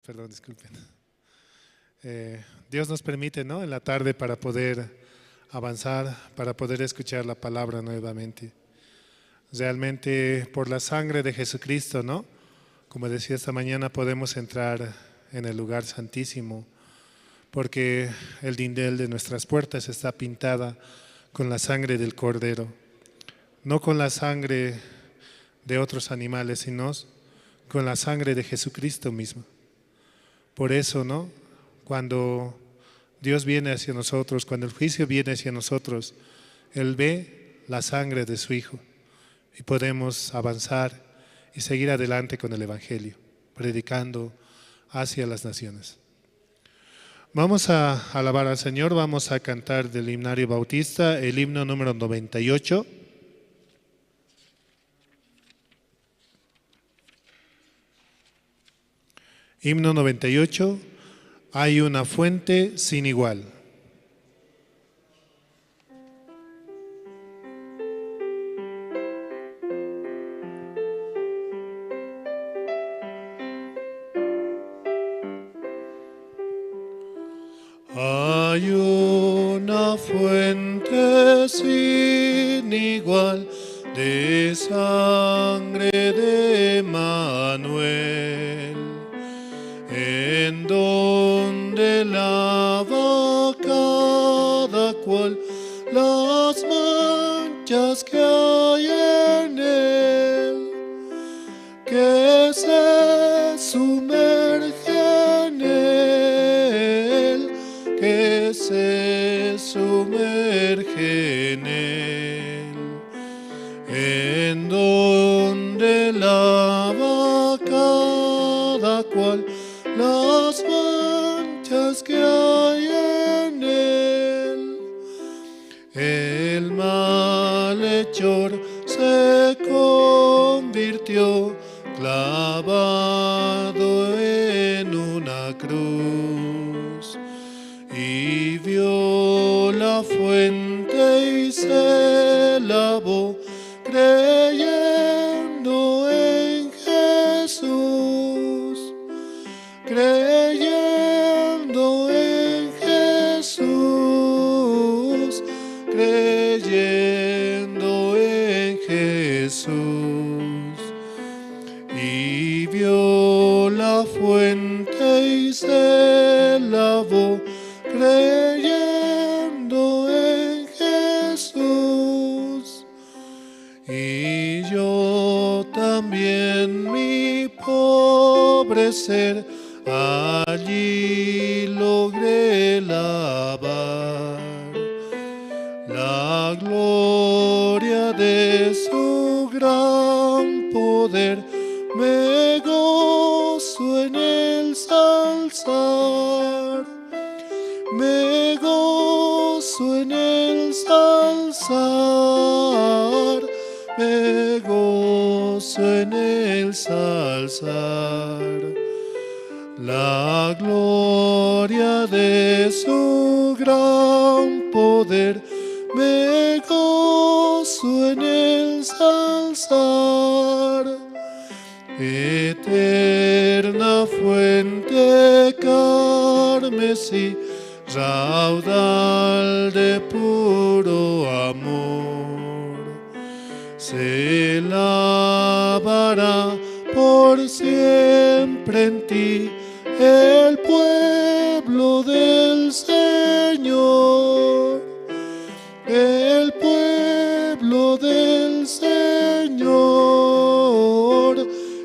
Perdón, disculpen. Dios nos permite, ¿no?, en la tarde para poder avanzar, para poder escuchar la palabra nuevamente. Realmente por la sangre de Jesucristo, ¿no?, como decía esta mañana, podemos entrar en el lugar santísimo, porque el dindel de nuestras puertas está pintada con la sangre del Cordero, no con la sangre de otros animales, sino con la sangre de Jesucristo mismo. Por eso, ¿no?, cuando Dios viene hacia nosotros, cuando el juicio viene hacia nosotros, Él ve la sangre de su Hijo y podemos avanzar y seguir adelante con el Evangelio, predicando hacia las naciones. Vamos a alabar al Señor, vamos a cantar del himnario bautista, el himno número 98. Himno 98, hay una fuente sin igual. Hay una fuente sin igual de sangre de Manuel, en donde lava cada cual las manchas que hay en él, que se sumerge en él, que se sumerge en él, en donde lava cada cual las manchas que hay en él. El malhechor se convirtió clavado en una cruz y vio la fuente y se lavó creyendo en Jesús, creyendo en Jesús, creyendo en Jesús, y vio la fuente y se lavó creyendo en Jesús. Y yo también, mi pobre ser, allí logré lavar la gloria de su gran poder. Me gozo en el salzar, me gozo en el salzar, me gozo en el salzar la gloria de su gran poder. Me gozo en el salzar, eterna fuente carmesí, raudal de puro amor, se lavará por siempre en ti el pueblo del Señor, el pueblo del Señor,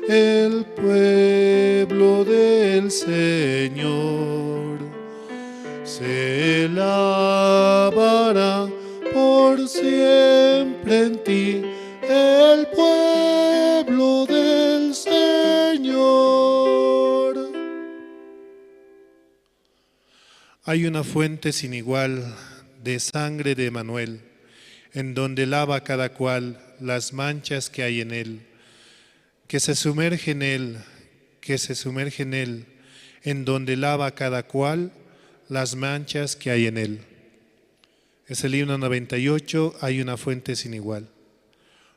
el pueblo del Señor, se lavará por siempre en ti el pueblo del Señor. Hay una fuente sin igual de sangre de Manuel, en donde lava cada cual las manchas que hay en él, que se sumerge en él, que se sumerge en él, en donde lava cada cual las manchas que hay en él. Es el himno 98, hay una fuente sin igual.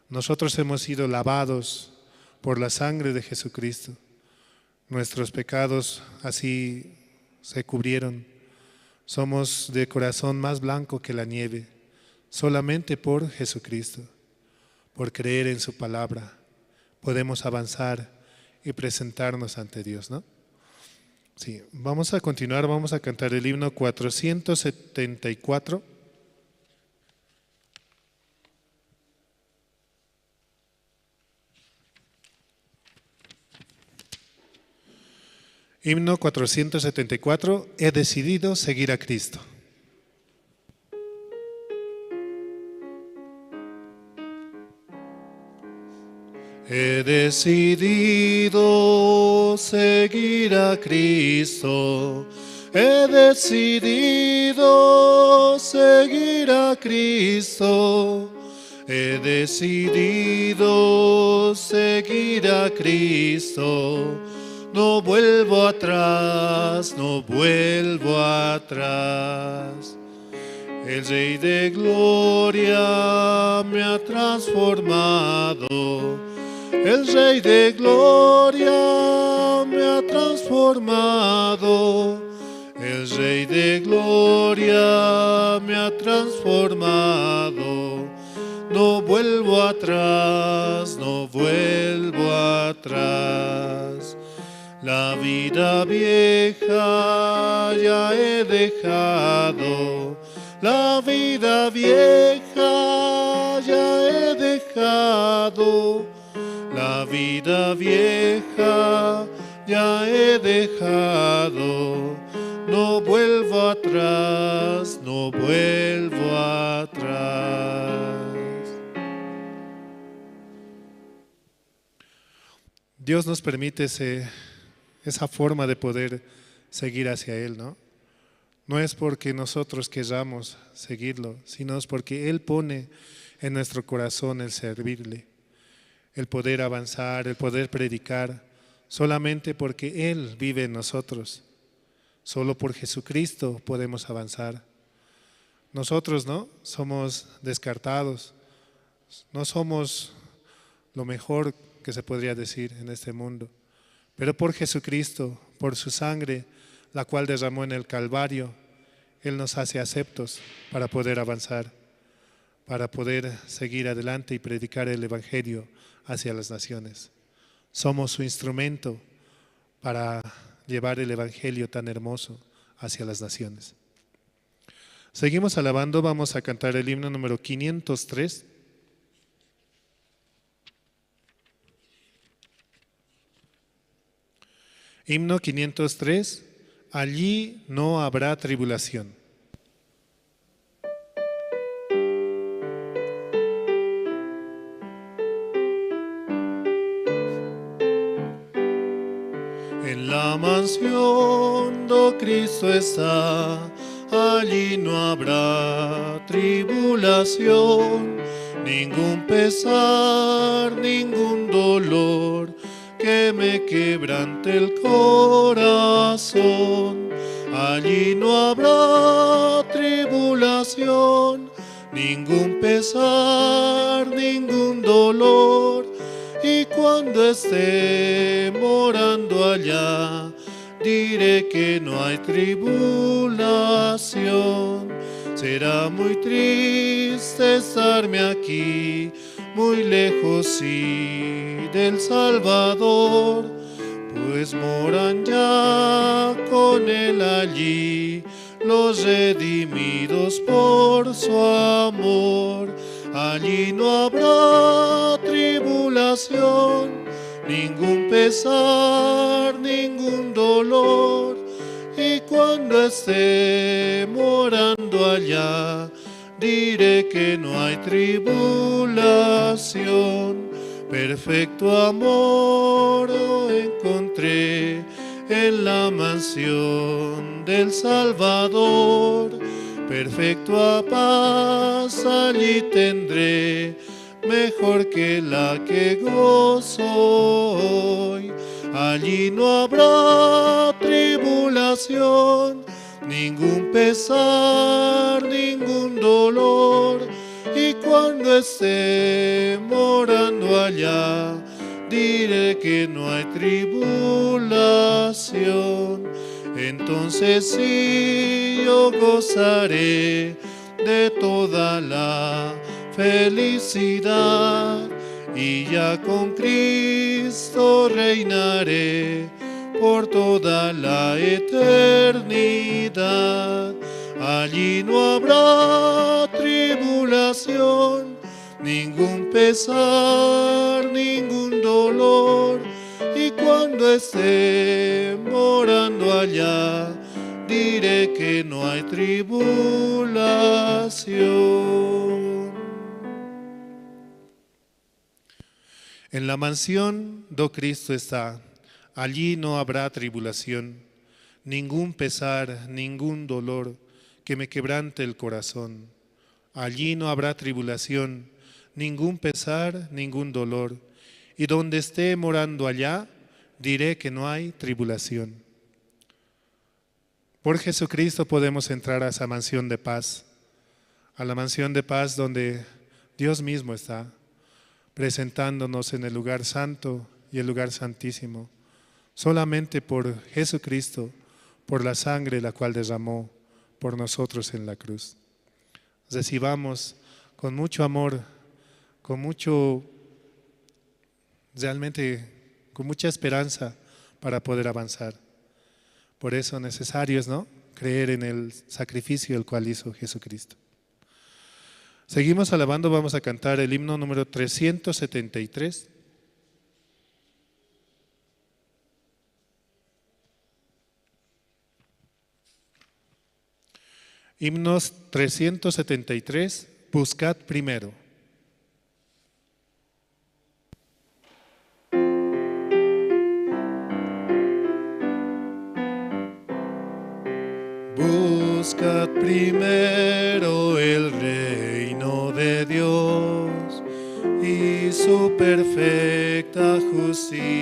Nosotros hemos sido lavados por la sangre de Jesucristo. nuestros pecados así se cubrieron. Somos de corazón más blanco que la nieve, solamente por Jesucristo, por creer en su palabra, podemos avanzar y presentarnos ante Dios, ¿no? Sí, vamos a continuar, vamos a cantar el himno 474. Himno 474, he decidido seguir a Cristo. He decidido seguir a Cristo, he decidido seguir a Cristo, he decidido seguir a Cristo. No vuelvo atrás, no vuelvo atrás. El Rey de Gloria me ha transformado. El Rey de Gloria me ha transformado. El Rey de Gloria me ha transformado. No vuelvo atrás, no vuelvo atrás. La vida vieja ya he dejado, la vida vieja ya he dejado, la vida vieja ya he dejado, no vuelvo atrás, no vuelvo atrás. Dios nos permite esa forma de poder seguir hacia Él, ¿no? No es porque nosotros queramos seguirlo, sino es porque Él pone en nuestro corazón el servirle, el poder avanzar, el poder predicar, solamente porque Él vive en nosotros. Solo por Jesucristo podemos avanzar. Nosotros, ¿no? Somos descartados, no somos lo mejor que se podría decir en este mundo. Pero por Jesucristo, por su sangre, la cual derramó en el Calvario, Él nos hace aceptos para poder avanzar, para poder seguir adelante y predicar el Evangelio hacia las naciones. Somos su instrumento para llevar el Evangelio tan hermoso hacia las naciones. Seguimos alabando, vamos a cantar el himno número 503. Himno 503, allí no habrá tribulación. En la mansión do Cristo está, allí no habrá tribulación, ningún pesar, ningún dolor que me quebrante el corazón. Allí no habrá tribulación, ningún pesar, ningún dolor. Y cuando esté morando allá, diré que no hay tribulación. Será muy triste estarme aquí, muy lejos sí del Salvador, pues moran ya con Él allí los redimidos por su amor. Allí no habrá tribulación, ningún pesar, ningún dolor. Y cuando esté morando allá, diré que no hay tribulación. Perfecto amor encontré en la mansión del Salvador. Perfecta paz allí tendré, mejor que la que gozo hoy. Allí no habrá tribulación, ningún pesar, ningún dolor. Y cuando esté morando allá, diré que no hay tribulación. tribulación, entonces sí yo gozaré de toda la felicidad, y ya con Cristo reinaré por toda la eternidad. Allí no habrá tribulación, ningún pesar, ningún dolor, y cuando esté morando allá, diré que no hay tribulación. En la mansión do Cristo está, allí no habrá tribulación, ningún pesar, ningún dolor que me quebrante el corazón. Allí no habrá tribulación, ningún pesar, ningún dolor, y donde esté morando allá, diré que no hay tribulación. Por Jesucristo podemos entrar a esa mansión de paz, a la mansión de paz donde Dios mismo está, presentándonos en el lugar santo y el lugar santísimo, solamente por Jesucristo, por la sangre la cual derramó por nosotros en la cruz. Recibamos con mucho amor, realmente con mucha esperanza para poder avanzar. Por eso necesario es, ¿no?, creer en el sacrificio el cual hizo Jesucristo. Seguimos alabando, vamos a cantar el himno número 373. Himnos 373, buscad primero. Buscad primero el reino de Dios y su perfecta justicia,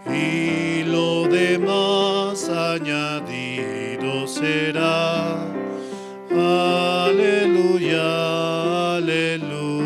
y lo demás añadido será. Aleluya, aleluya.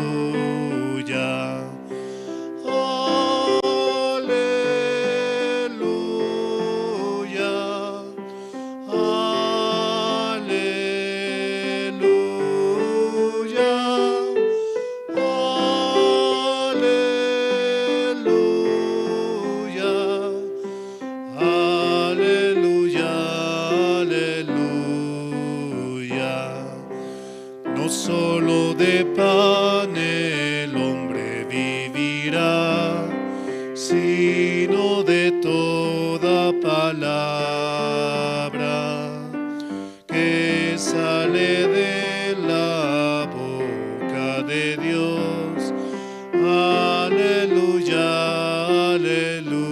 No solo de pan el hombre vivirá, sino de toda palabra que sale de la boca de Dios. Aleluya, aleluya.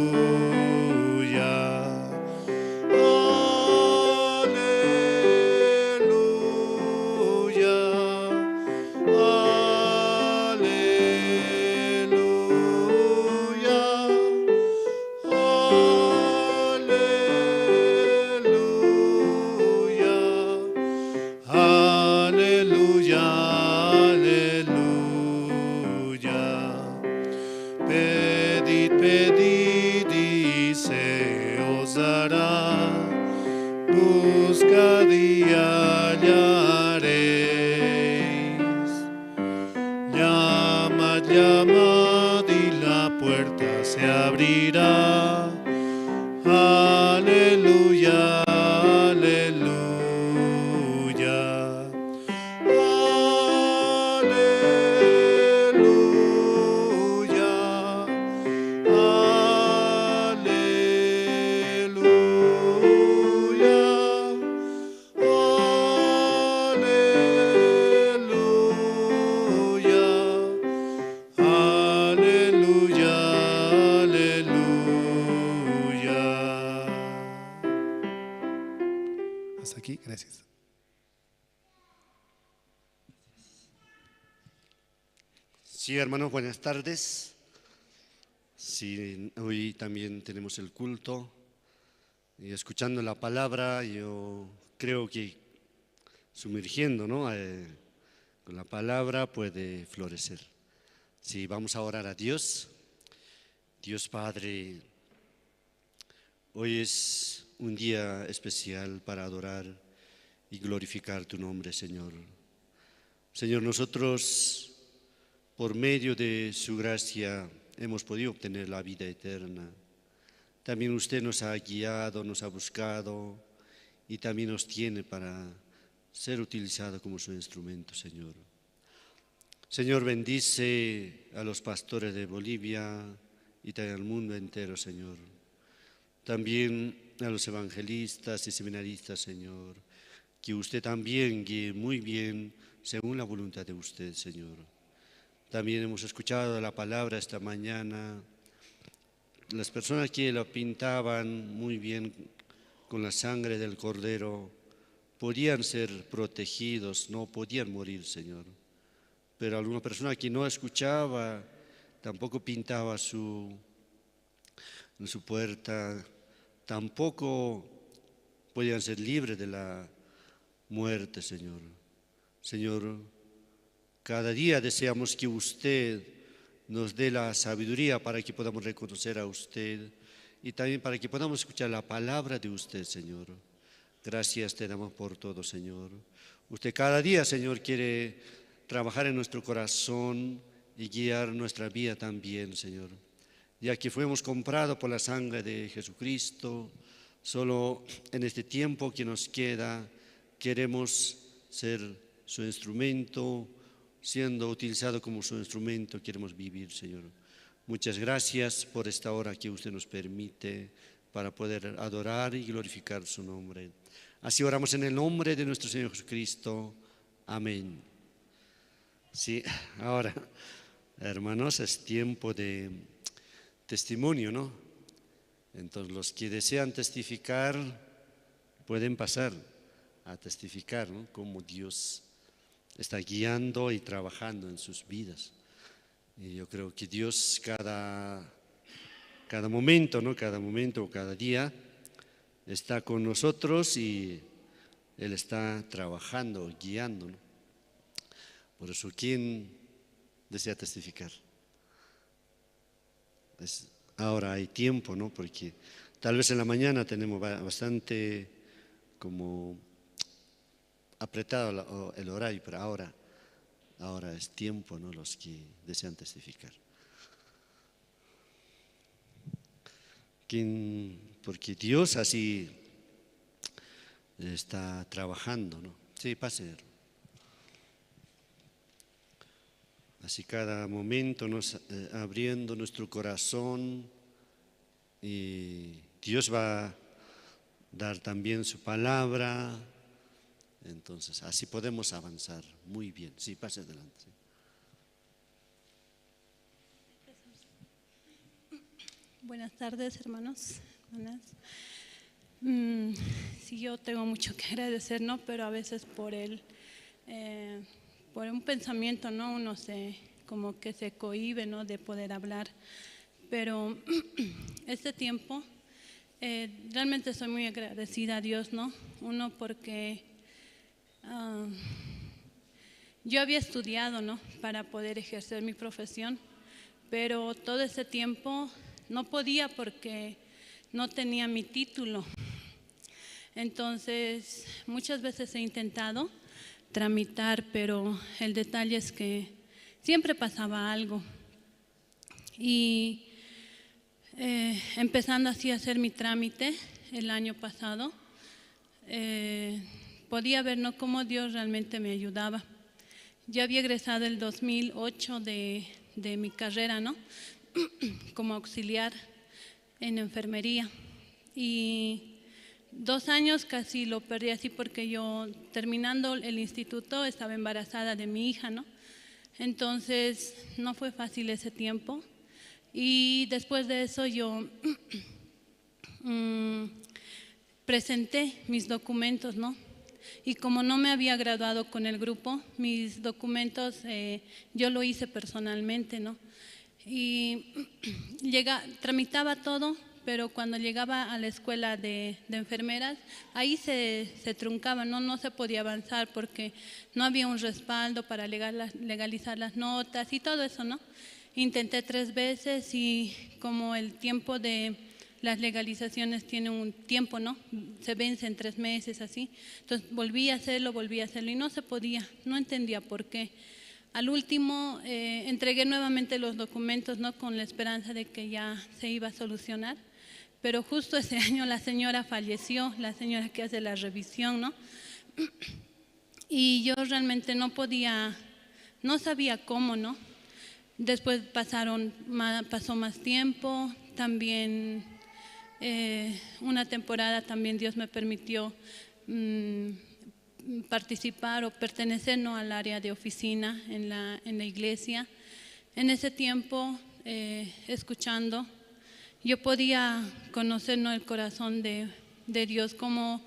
Buscad y hallaréis. Llamad, llamad y la puerta se abrirá. Aleluya, aleluya. Hasta aquí, gracias. Sí, hermanos, buenas tardes. Sí, hoy también tenemos el culto y escuchando la palabra, yo creo que sumergiendo, ¿no?, con la palabra puede florecer. Sí, vamos a orar a Dios. Dios Padre, Hoy es un día especial para adorar y glorificar tu nombre, Señor. Señor, nosotros, por medio de su gracia, hemos podido obtener la vida eterna. También usted nos ha guiado, nos ha buscado y también nos tiene para ser utilizado como su instrumento, Señor. Señor, bendice a los pastores de Bolivia y también al mundo entero, Señor. También a los evangelistas y seminaristas, Señor. Que usted también guíe muy bien según la voluntad de usted, Señor. También hemos escuchado la palabra esta mañana. Las personas que lo pintaban muy bien con la sangre del Cordero podían ser protegidos, no podían morir, Señor. Pero alguna persona que no escuchaba tampoco pintaba en su puerta, tampoco podían ser libres de la muerte, Señor. Señor, cada día deseamos que usted nos dé la sabiduría para que podamos reconocer a usted y también para que podamos escuchar la palabra de usted, Señor. Gracias te damos por todo, Señor. Usted cada día, Señor, quiere trabajar en nuestro corazón y guiar nuestra vida también, Señor. Ya que fuimos comprados por la sangre de Jesucristo, solo en este tiempo que nos queda queremos ser su instrumento, siendo utilizado como su instrumento queremos vivir, Señor. Muchas gracias por esta hora que usted nos permite para poder adorar y glorificar su nombre. Así oramos en el nombre de nuestro Señor Jesucristo. Amén. Sí, ahora, hermanos, es tiempo de testimonio, ¿no? Entonces, los que desean testificar pueden pasar a testificar, ¿no? Cómo Dios está guiando y trabajando en sus vidas. Y yo creo que Dios cada momento, ¿no? Cada momento o cada día está con nosotros y Él está trabajando, guiando, ¿no? Por eso, ¿quién desea testificar? Ahora hay tiempo, ¿no? Porque tal vez en la mañana tenemos bastante como apretado el horario, pero ahora es tiempo, ¿no? Los que desean testificar. Porque Dios así está trabajando, ¿no? Sí, pase. Así cada momento nos abriendo nuestro corazón y Dios va a dar también su palabra. Entonces, así podemos avanzar muy bien. Sí, pase adelante. Buenas tardes, hermanos, hermanas. Sí, yo tengo mucho que agradecer, ¿no? Pero a veces por un pensamiento, ¿no? Uno como que se cohíbe, ¿no? De poder hablar. Pero este tiempo, realmente soy muy agradecida a Dios, ¿no? Uno porque yo había estudiado, ¿no? Para poder ejercer mi profesión, pero todo ese tiempo no podía porque no tenía mi título. Entonces, muchas veces he intentado tramitar, pero el detalle es que siempre pasaba algo. Y empezando así a hacer mi trámite el año pasado, podía ver, ¿no?, cómo Dios realmente me ayudaba. Yo había egresado el 2008 de mi carrera, ¿no? Como auxiliar en enfermería. Y 2 años casi lo perdí así porque yo, terminando el instituto, estaba embarazada de mi hija, ¿no? Entonces, no fue fácil ese tiempo. Y después de eso yo presenté mis documentos, ¿no? Y como no me había graduado con el grupo, mis documentos yo lo hice personalmente, ¿no? Y tramitaba todo, pero cuando llegaba a la escuela de enfermeras, ahí se truncaba, no se podía avanzar porque no había un respaldo para legalizar las notas y todo eso, ¿no? Intenté 3 veces y como el tiempo de las legalizaciones tienen un tiempo, ¿no? Se vence en 3 meses, así. Entonces volví a hacerlo y no se podía, no entendía por qué. Al último entregué nuevamente los documentos, ¿no? Con la esperanza de que ya se iba a solucionar. Pero justo ese año la señora falleció, la señora que hace la revisión, ¿no? Y yo realmente no podía, no sabía cómo, ¿no? Después pasó más tiempo, también una temporada también Dios me permitió participar o pertenecer, ¿no? Al área de oficina en la iglesia. En ese tiempo, escuchando, yo podía conocer, ¿no? El corazón de Dios, como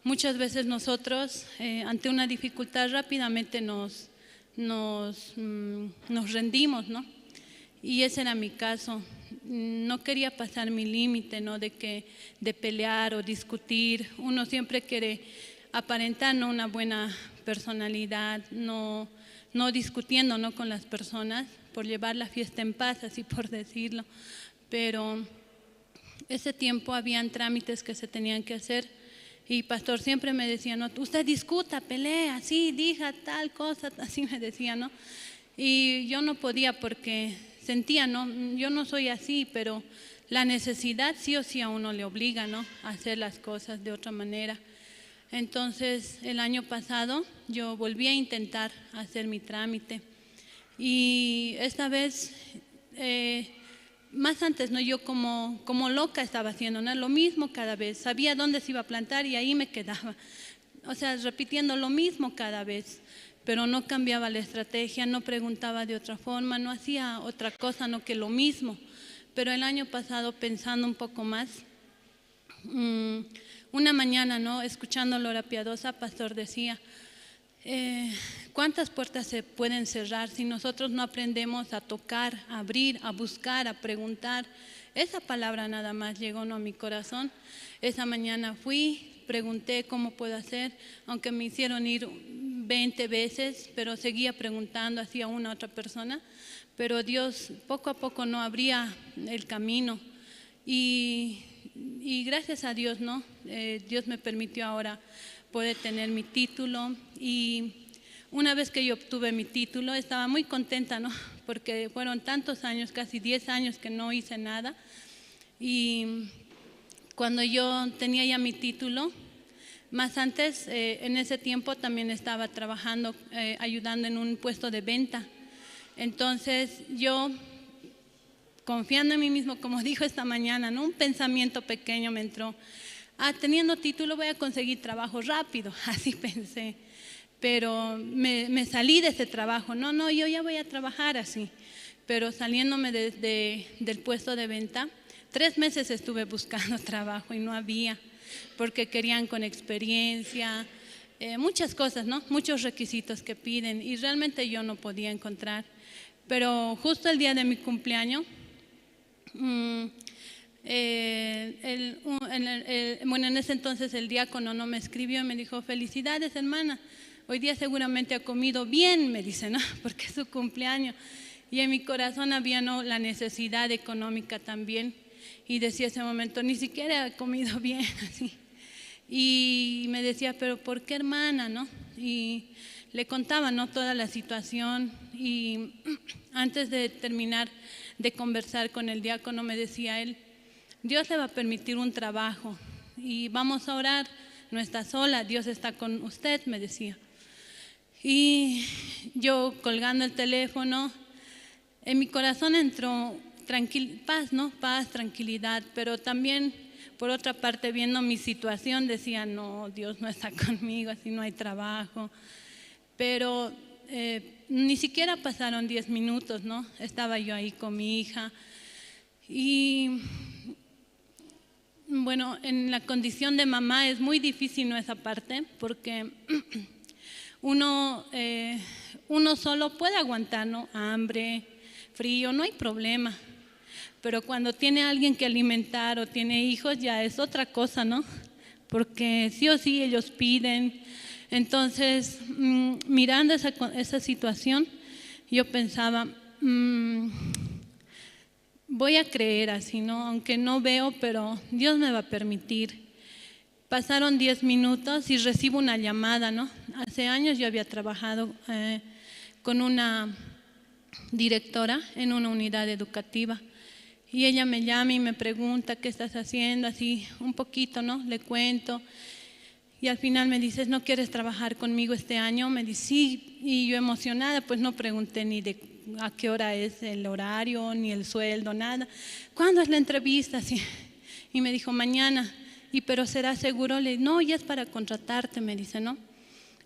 muchas veces nosotros ante una dificultad rápidamente nos rendimos, ¿no? Y ese era mi caso. No quería pasar mi límite, ¿no? De pelear o discutir. Uno siempre quiere aparentar, ¿no? Una buena personalidad, no discutiendo, ¿no? Con las personas, por llevar la fiesta en paz, así por decirlo. Pero ese tiempo habían trámites que se tenían que hacer y pastor siempre me decía, no, usted discuta, pelea, sí, diga tal cosa, así me decía, ¿no? Y yo no podía porque sentía, ¿no? Yo no soy así, pero la necesidad sí o sí a uno le obliga, ¿no? A hacer las cosas de otra manera. Entonces, el año pasado yo volví a intentar hacer mi trámite y esta vez, más antes, ¿no? Yo como loca estaba haciendo, ¿no? Lo mismo cada vez, sabía dónde se iba a plantar y ahí me quedaba, o sea, repitiendo lo mismo cada vez, pero no cambiaba la estrategia, no preguntaba de otra forma, no hacía otra cosa, no que lo mismo. Pero el año pasado, pensando un poco más, una mañana, ¿no? Escuchando la hora piadosa, pastor decía, ¿cuántas puertas se pueden cerrar si nosotros no aprendemos a tocar, a abrir, a buscar, a preguntar? Esa palabra nada más llegó, ¿no? A mi corazón. Esa mañana fui, pregunté cómo puedo hacer, aunque me hicieron ir 20 veces, pero seguía preguntando hacia una otra persona, pero Dios poco a poco no abría el camino y gracias a Dios, ¿no? Dios me permitió ahora poder tener mi título y una vez que yo obtuve mi título estaba muy contenta, ¿no? Porque fueron tantos años, casi 10 años que no hice nada y cuando yo tenía ya mi título, más antes, en ese tiempo también estaba trabajando, ayudando en un puesto de venta. Entonces yo, confiando en mí mismo, como dijo esta mañana, ¿no? Un pensamiento pequeño me entró. Teniendo título voy a conseguir trabajo rápido, así pensé. Pero me salí de ese trabajo. No, yo ya voy a trabajar así. Pero saliéndome del puesto de venta, 3 meses estuve buscando trabajo y no había, porque querían con experiencia, muchas cosas, ¿no? Muchos requisitos que piden y realmente yo no podía encontrar. Pero justo el día de mi cumpleaños, bueno, en ese entonces el diácono no me escribió y me dijo, felicidades hermana, hoy día seguramente ha comido bien, me dice, ¿no? Porque es su cumpleaños. Y en mi corazón había, ¿no? La necesidad económica también. Y decía ese momento, ni siquiera he comido bien, así. Y me decía, pero ¿por qué hermana, no? Y le contaba, ¿no? Toda la situación y antes de terminar de conversar con el diácono me decía él, Dios le va a permitir un trabajo y vamos a orar, no está sola, Dios está con usted, me decía. Y yo colgando el teléfono, en mi corazón entró paz, ¿no? Paz, tranquilidad, pero también por otra parte viendo mi situación decía, no, Dios no está conmigo, así no hay trabajo. Pero ni siquiera pasaron 10 minutos, ¿no? Estaba yo ahí con mi hija y bueno, en la condición de mamá es muy difícil, ¿no? Esa parte, porque uno solo puede aguantar, ¿no? Hambre, frío, no hay problema. Pero cuando tiene alguien que alimentar o tiene hijos ya es otra cosa, ¿no? Porque sí o sí ellos piden. Entonces, mirando esa situación, yo pensaba, voy a creer así, ¿no? Aunque no veo, pero Dios me va a permitir. Pasaron 10 minutos y recibo una llamada, ¿no? Hace años yo había trabajado con una directora en una unidad educativa y ella me llama y me pregunta qué estás haciendo, así un poquito, ¿no? Le cuento y al final me dice, ¿no quieres trabajar conmigo este año? Me dice, sí, y yo emocionada, pues no pregunté ni de a qué hora es el horario, ni el sueldo, nada. ¿Cuándo es la entrevista? Así. Y me dijo, mañana. Y pero ¿será seguro? Le dije, no, ya es para contratarte, me dice, ¿no?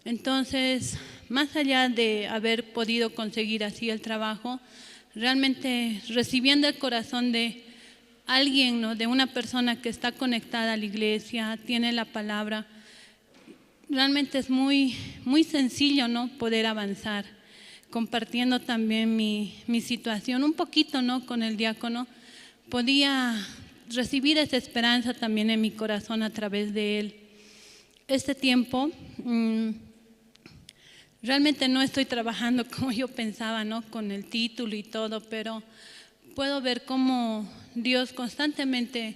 Entonces, más allá de haber podido conseguir así el trabajo, realmente recibiendo el corazón de alguien, ¿no? De una persona que está conectada a la iglesia, tiene la palabra, realmente es muy, muy sencillo, ¿no? Poder avanzar. Compartiendo también mi situación un poquito, ¿no? Con el diácono, podía recibir esa esperanza también en mi corazón a través de él. Este tiempo realmente no estoy trabajando como yo pensaba, ¿no? Con el título y todo, pero puedo ver cómo Dios constantemente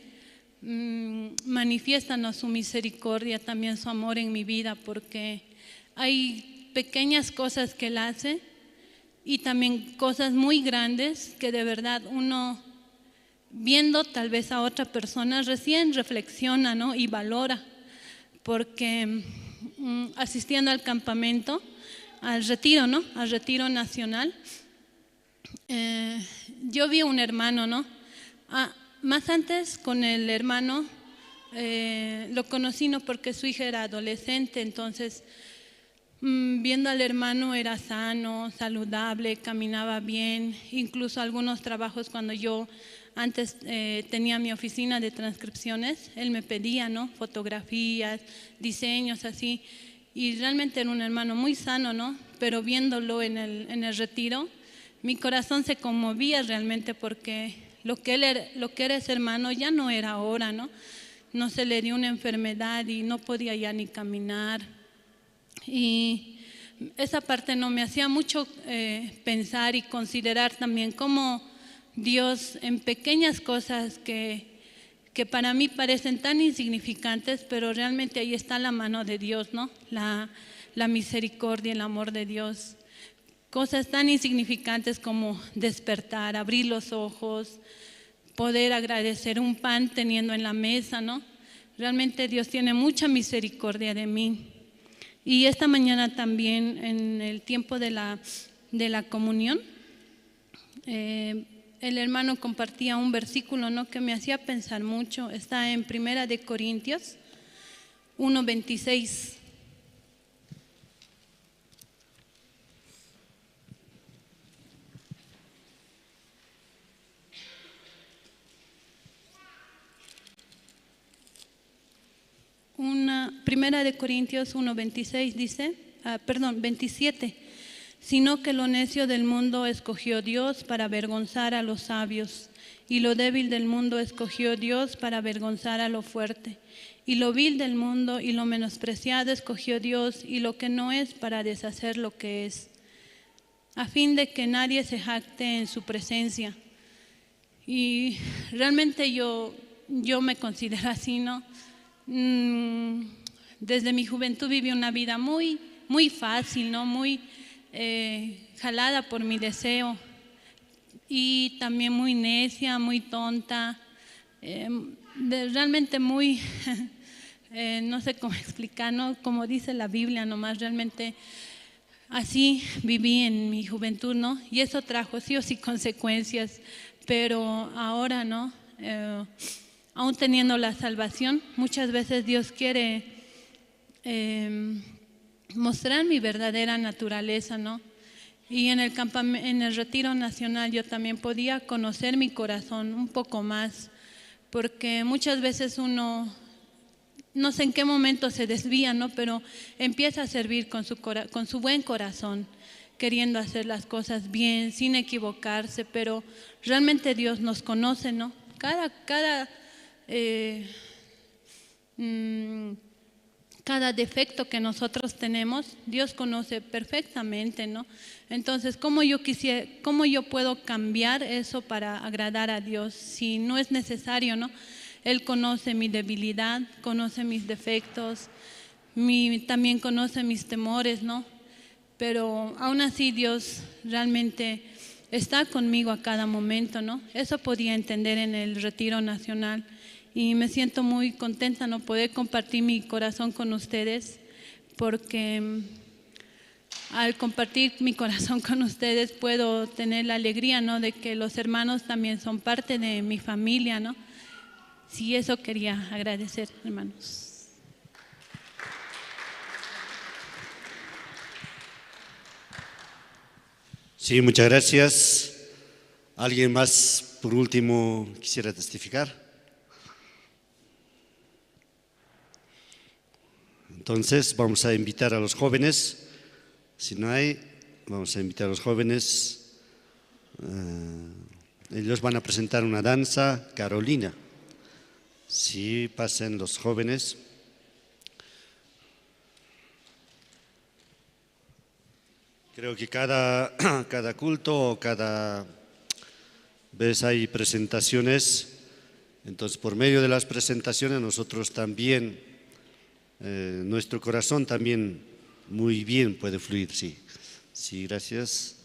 manifiesta, ¿no? Su misericordia, también su amor en mi vida, porque hay pequeñas cosas que él hace y también cosas muy grandes que de verdad uno, viendo tal vez a otra persona, recién reflexiona, ¿no? Y valora, porque asistiendo al campamento, al retiro, ¿no? Al retiro nacional, yo vi un hermano, ¿no? Más antes con el hermano lo conocí, ¿no? Porque su hija era adolescente, entonces viendo al hermano era sano, saludable, caminaba bien, incluso algunos trabajos cuando yo antes tenía mi oficina de transcripciones, él me pedía, ¿no? Fotografías, diseños así, y realmente era un hermano muy sano, ¿no? Pero viéndolo en el retiro, mi corazón se conmovía realmente porque lo que era ese hermano ya no era ahora, ¿no? No se le dio una enfermedad y no podía ya ni caminar. Y esa parte no me hacía mucho pensar y considerar también cómo Dios en pequeñas cosas que para mí parecen tan insignificantes, pero realmente ahí está la mano de Dios, ¿no? La misericordia, el amor de Dios. Cosas tan insignificantes como despertar, abrir los ojos, poder agradecer un pan teniendo en la mesa, ¿no? Realmente Dios tiene mucha misericordia de mí. Y esta mañana también en el tiempo de la comunión, el hermano compartía un versículo, ¿no? Que me hacía pensar mucho. Está en 1 de Corintios 1:26. Primera de Corintios 1:26 dice, 27, sino que lo necio del mundo escogió Dios para avergonzar a los sabios, y lo débil del mundo escogió Dios para avergonzar a lo fuerte, y lo vil del mundo y lo menospreciado escogió Dios, y lo que no es para deshacer lo que es, a fin de que nadie se jacte en su presencia. Y realmente yo me considero así, ¿no? Desde mi juventud viví una vida muy, muy fácil, ¿no? Muy jalada por mi deseo y también muy necia, muy tonta, realmente muy, no sé cómo explicar, ¿no? Como dice la Biblia nomás, realmente así viví en mi juventud, ¿no? Y eso trajo sí o sí consecuencias, pero ahora, ¿no? Aún teniendo la salvación, muchas veces Dios quiere mostrar mi verdadera naturaleza, ¿no? Y en el retiro nacional yo también podía conocer mi corazón un poco más, porque muchas veces uno, no sé en qué momento se desvía, ¿no? Pero empieza a servir con su buen corazón, queriendo hacer las cosas bien, sin equivocarse, pero realmente Dios nos conoce, ¿no? Cada cada defecto que nosotros tenemos, Dios conoce perfectamente, ¿no? Entonces, ¿cómo yo puedo cambiar eso para agradar a Dios si no es necesario, ¿no? Él conoce mi debilidad, conoce mis defectos, también conoce mis temores, ¿no? Pero aún así Dios realmente está conmigo a cada momento, ¿no? Eso podía entender en el Retiro Nacional. Y me siento muy contenta, ¿no? Poder compartir mi corazón con ustedes, porque al compartir mi corazón con ustedes puedo tener la alegría, ¿no? De que los hermanos también son parte de mi familia, ¿no? Sí, eso quería agradecer, hermanos. Sí, muchas gracias. ¿Alguien más, por último, quisiera testificar? Entonces vamos a invitar a los jóvenes, si no hay, vamos a invitar a los jóvenes. Ellos van a presentar una danza carolina. Sí, pasen los jóvenes. Creo que cada culto o cada vez hay presentaciones, entonces por medio de las presentaciones nosotros también nuestro corazón también muy bien puede fluir, sí. Sí, gracias.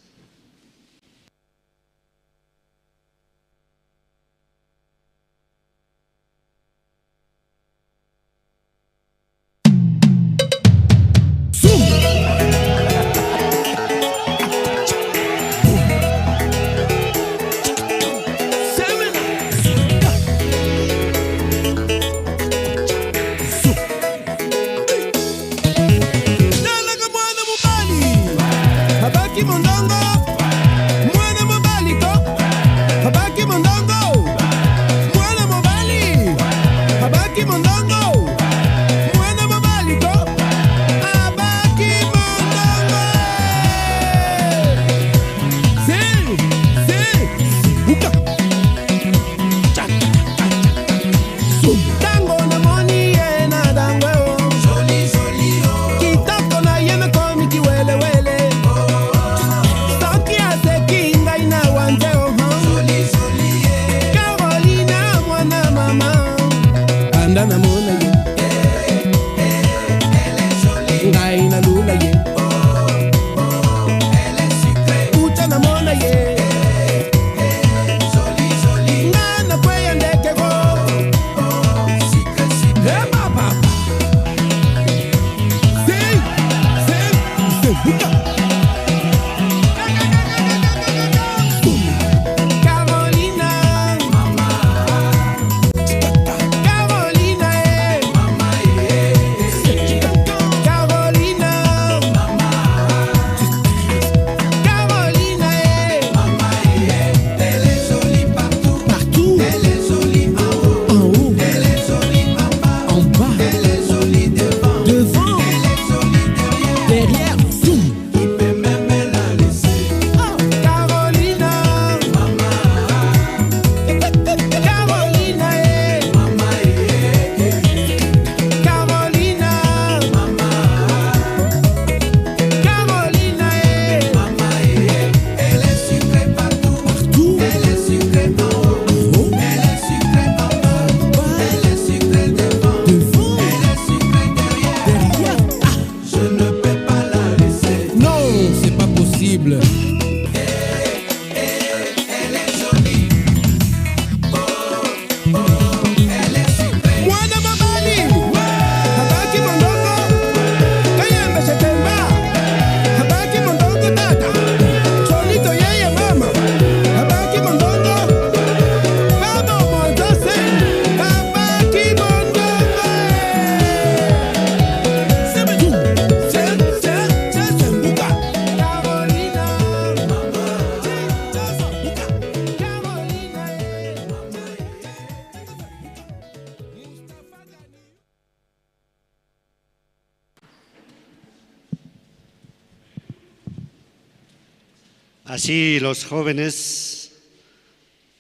Así los jóvenes,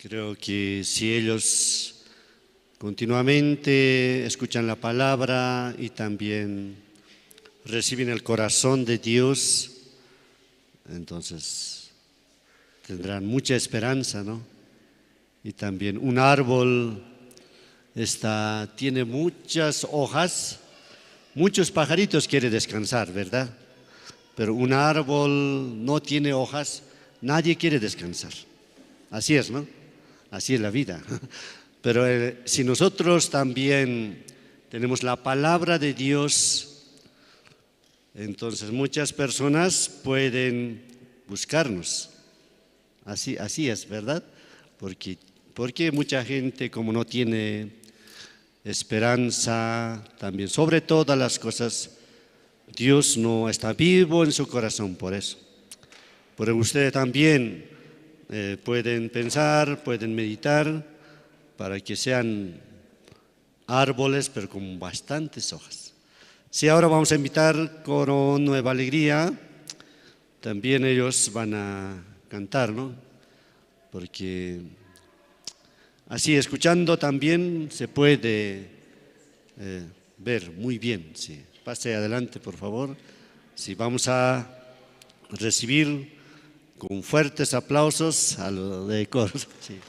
creo que si ellos continuamente escuchan la palabra y también reciben el corazón de Dios, entonces tendrán mucha esperanza, ¿no? Y también un árbol tiene muchas hojas, muchos pajaritos quieren descansar, ¿verdad? Pero un árbol no tiene hojas, nadie quiere descansar. Así es, ¿no? Así es la vida. Pero si nosotros también tenemos la palabra de Dios, entonces muchas personas pueden buscarnos. Así es, ¿verdad? Porque mucha gente, como no tiene esperanza, también sobre todas las cosas, Dios no está vivo en su corazón por eso. Pero ustedes también pueden pensar, pueden meditar para que sean árboles, pero con bastantes hojas. Sí, ahora vamos a invitar Coro Nueva Alegría. También ellos van a cantar, ¿no? Porque así, escuchando también se puede ver muy bien. Sí. Pase adelante, por favor. Sí, vamos a recibir con fuertes aplausos a los de coro. Sí.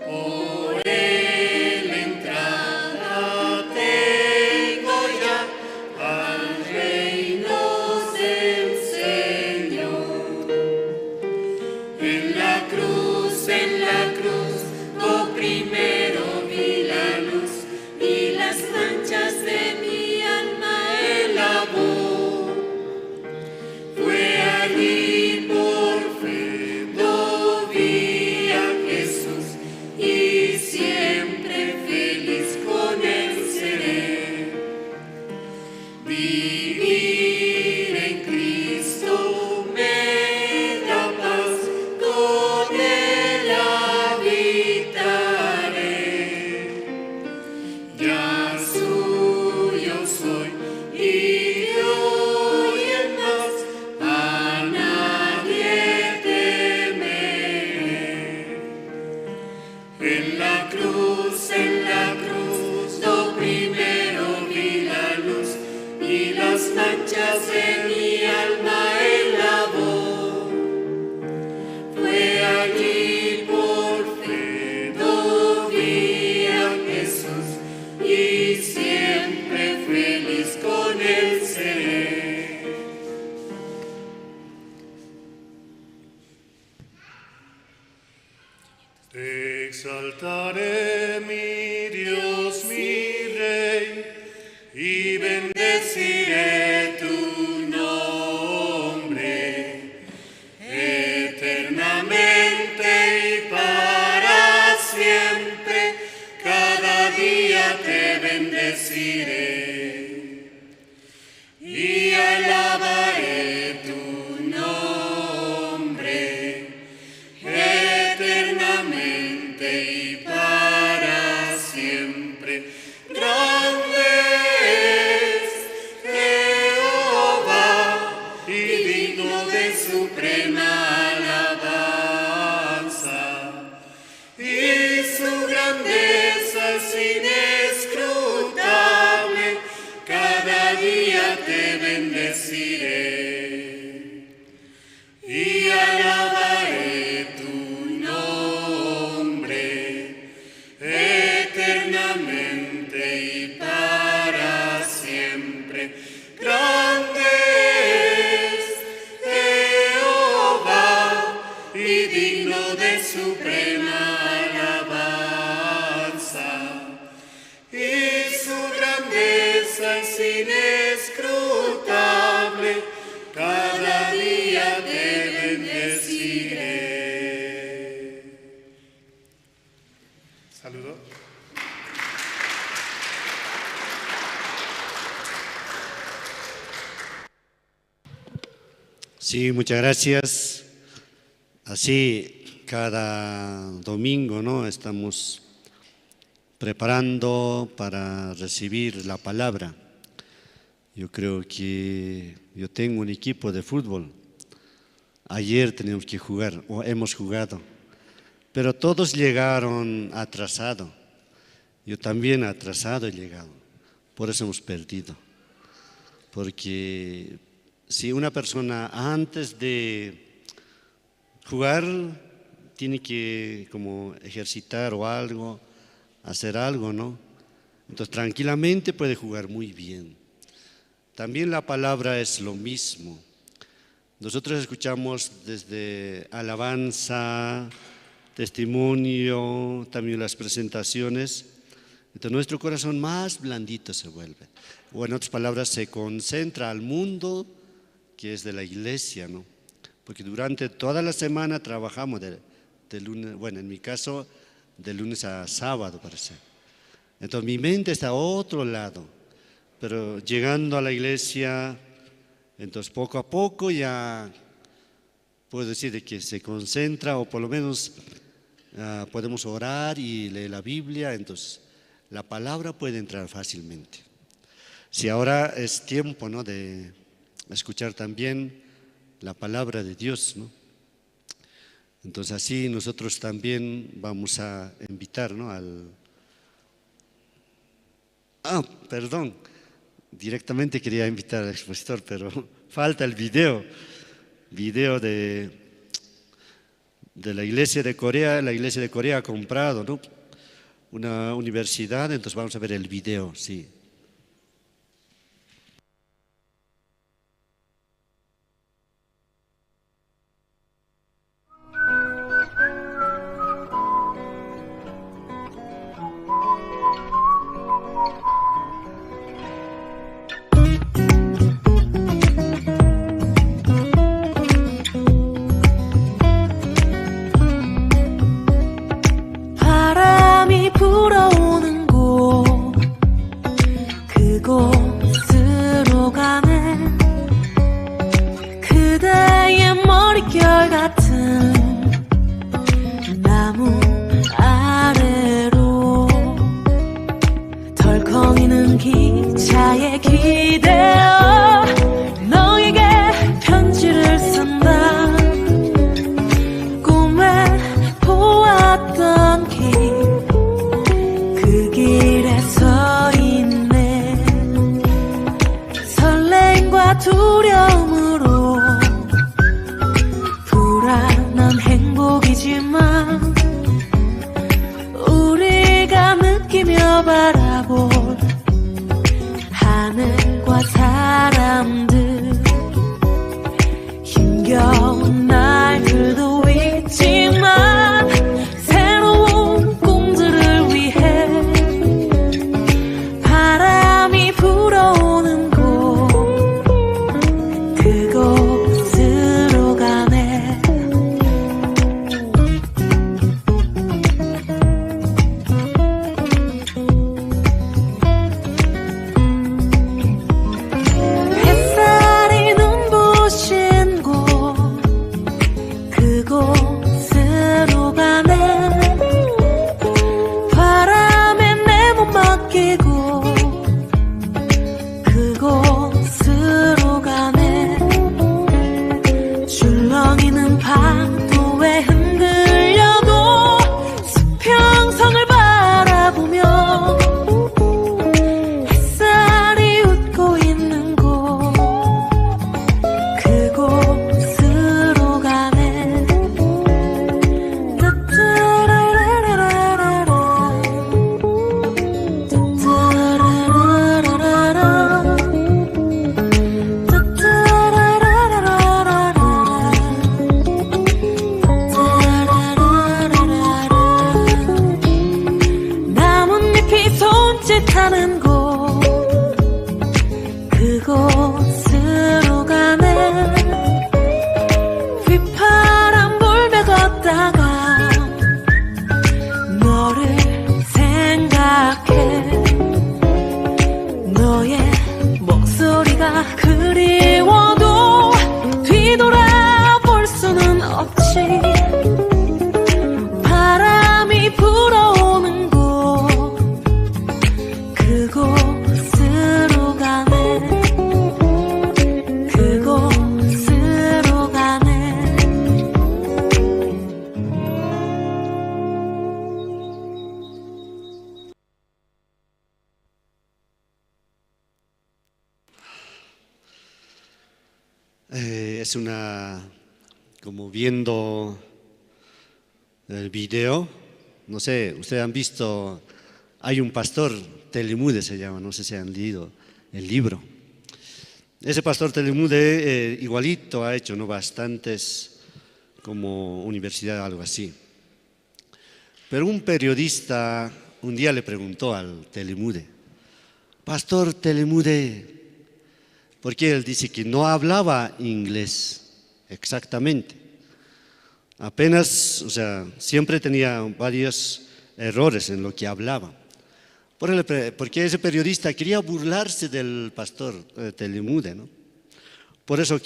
Por él entra Te exaltaré, mi Dios, mi Rey, y bendeciré tu nombre eternamente y para siempre. Cada día te bendeciré y alabaré tu nombre eternamente y para siempre. Grande es Jehová y digno de suprema alabanza, y su grandeza es inescrutable. Cada día te bendeciré y alabaré tu nombre eternamente y para siempre. Grande es Jehová y digno de suprema alabanza, y su grandeza es inescrutable. Cada día te bendeciré. Saludo. Sí, muchas gracias. Así, cada domingo, ¿no? Estamos preparando para recibir la palabra. Yo creo que yo tengo un equipo de fútbol. Ayer teníamos que jugar, o hemos jugado, pero todos llegaron atrasados. Yo también atrasado he llegado, por eso hemos perdido. Porque si una persona antes de jugar tiene que como ejercitar o algo, hacer algo, ¿no? Entonces tranquilamente puede jugar muy bien. También la palabra es lo mismo. Nosotros escuchamos desde alabanza, testimonio, también las presentaciones. Entonces nuestro corazón más blandito se vuelve. O en otras palabras, se concentra al mundo que es de la iglesia, ¿no? Porque durante toda la semana trabajamos de lunes, bueno, en mi caso, de lunes a sábado, parece. Entonces mi mente está a otro lado, pero llegando a la iglesia, entonces poco a poco ya puedo decir de que se concentra, o por lo menos podemos orar y leer la Biblia, entonces la palabra puede entrar fácilmente. Si ahora es tiempo, ¿no?, de escuchar también la palabra de Dios, ¿no? Entonces así nosotros también vamos a invitar, ¿no?, perdón, directamente quería invitar al expositor, pero falta el video de la iglesia de Corea. La iglesia de Corea ha comprado, ¿no?, una universidad, entonces vamos a ver el video, sí. 바람이 불어오는 곳 es como viendo el video, no sé, ustedes han visto, hay un pastor, Telemude se llama, no sé si han leído el libro. Ese pastor Telemude igualito ha hecho, ¿no?, bastantes como universidad, algo así. Pero un periodista un día le preguntó al Telemude: Pastor Telemude, porque él dice que no hablaba inglés exactamente. Apenas, o sea, siempre tenía varios errores en lo que hablaba. Porque ese periodista quería burlarse del pastor Telemude, ¿no? Por eso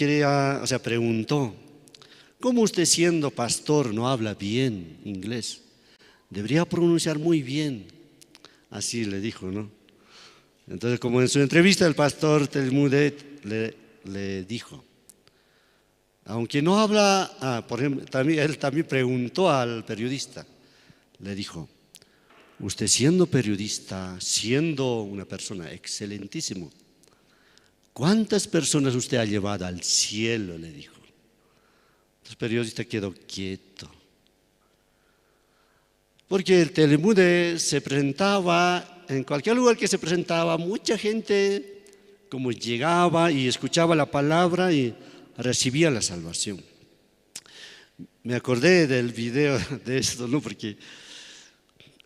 preguntó: ¿cómo usted, siendo pastor, no habla bien inglés? Debería pronunciar muy bien. Así le dijo, ¿no? Entonces, como en su entrevista el pastor Telemude le dijo, aunque no habla, por ejemplo, él también preguntó al periodista, le dijo: usted, siendo periodista, siendo una persona excelentísimo, ¿cuántas personas usted ha llevado al cielo?, le dijo. Entonces el periodista quedó quieto, porque el Telemude se presentaba, en cualquier lugar que se presentaba, mucha gente como llegaba y escuchaba la palabra y recibía la salvación. Me acordé del video de esto, ¿no? Porque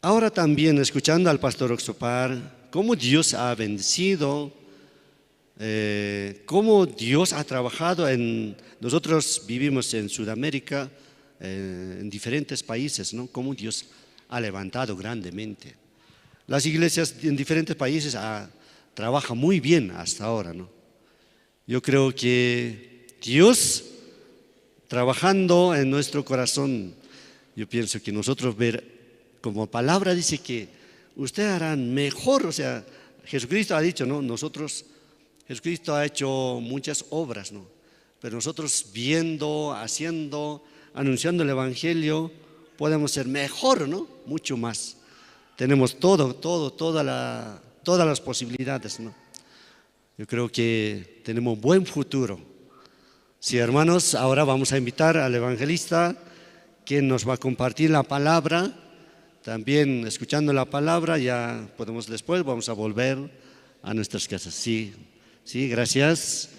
ahora también, escuchando al pastor Oxopar, cómo Dios ha bendecido, cómo Dios ha trabajado nosotros vivimos en Sudamérica, en diferentes países, ¿no? Cómo Dios ha levantado grandemente. Las iglesias en diferentes países trabajan muy bien hasta ahora, ¿no? Yo creo que Dios trabajando en nuestro corazón, yo pienso que nosotros como palabra dice que ustedes harán mejor, o sea, Jesucristo ha dicho, ¿no? Jesucristo ha hecho muchas obras, ¿no? Pero nosotros viendo, haciendo, anunciando el Evangelio, podemos ser mejor, ¿no? Mucho más. Tenemos todas las posibilidades, ¿no? Yo creo que tenemos buen futuro. Sí, hermanos, ahora vamos a invitar al evangelista, quien nos va a compartir la palabra. También escuchando la palabra, después vamos a volver a nuestras casas. Sí, gracias.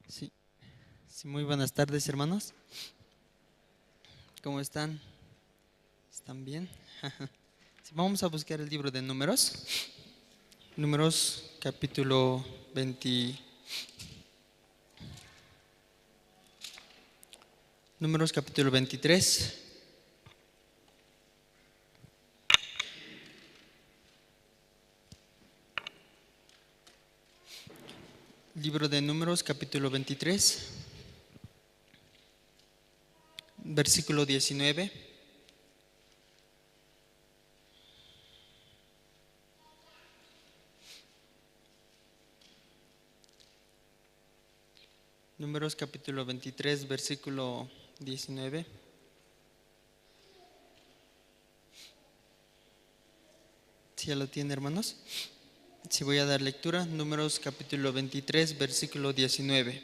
Sí, muy buenas tardes, hermanos. ¿Cómo están? ¿Están bien? Sí, vamos a buscar el libro de Números. Números capítulo 20. Números capítulo 23. Libro de Números capítulo 23, versículo 19. Números capítulo 23, versículo 19. ¿Sí ya lo tiene, hermanos? Sí, voy a dar lectura. Números capítulo 23, versículo 19.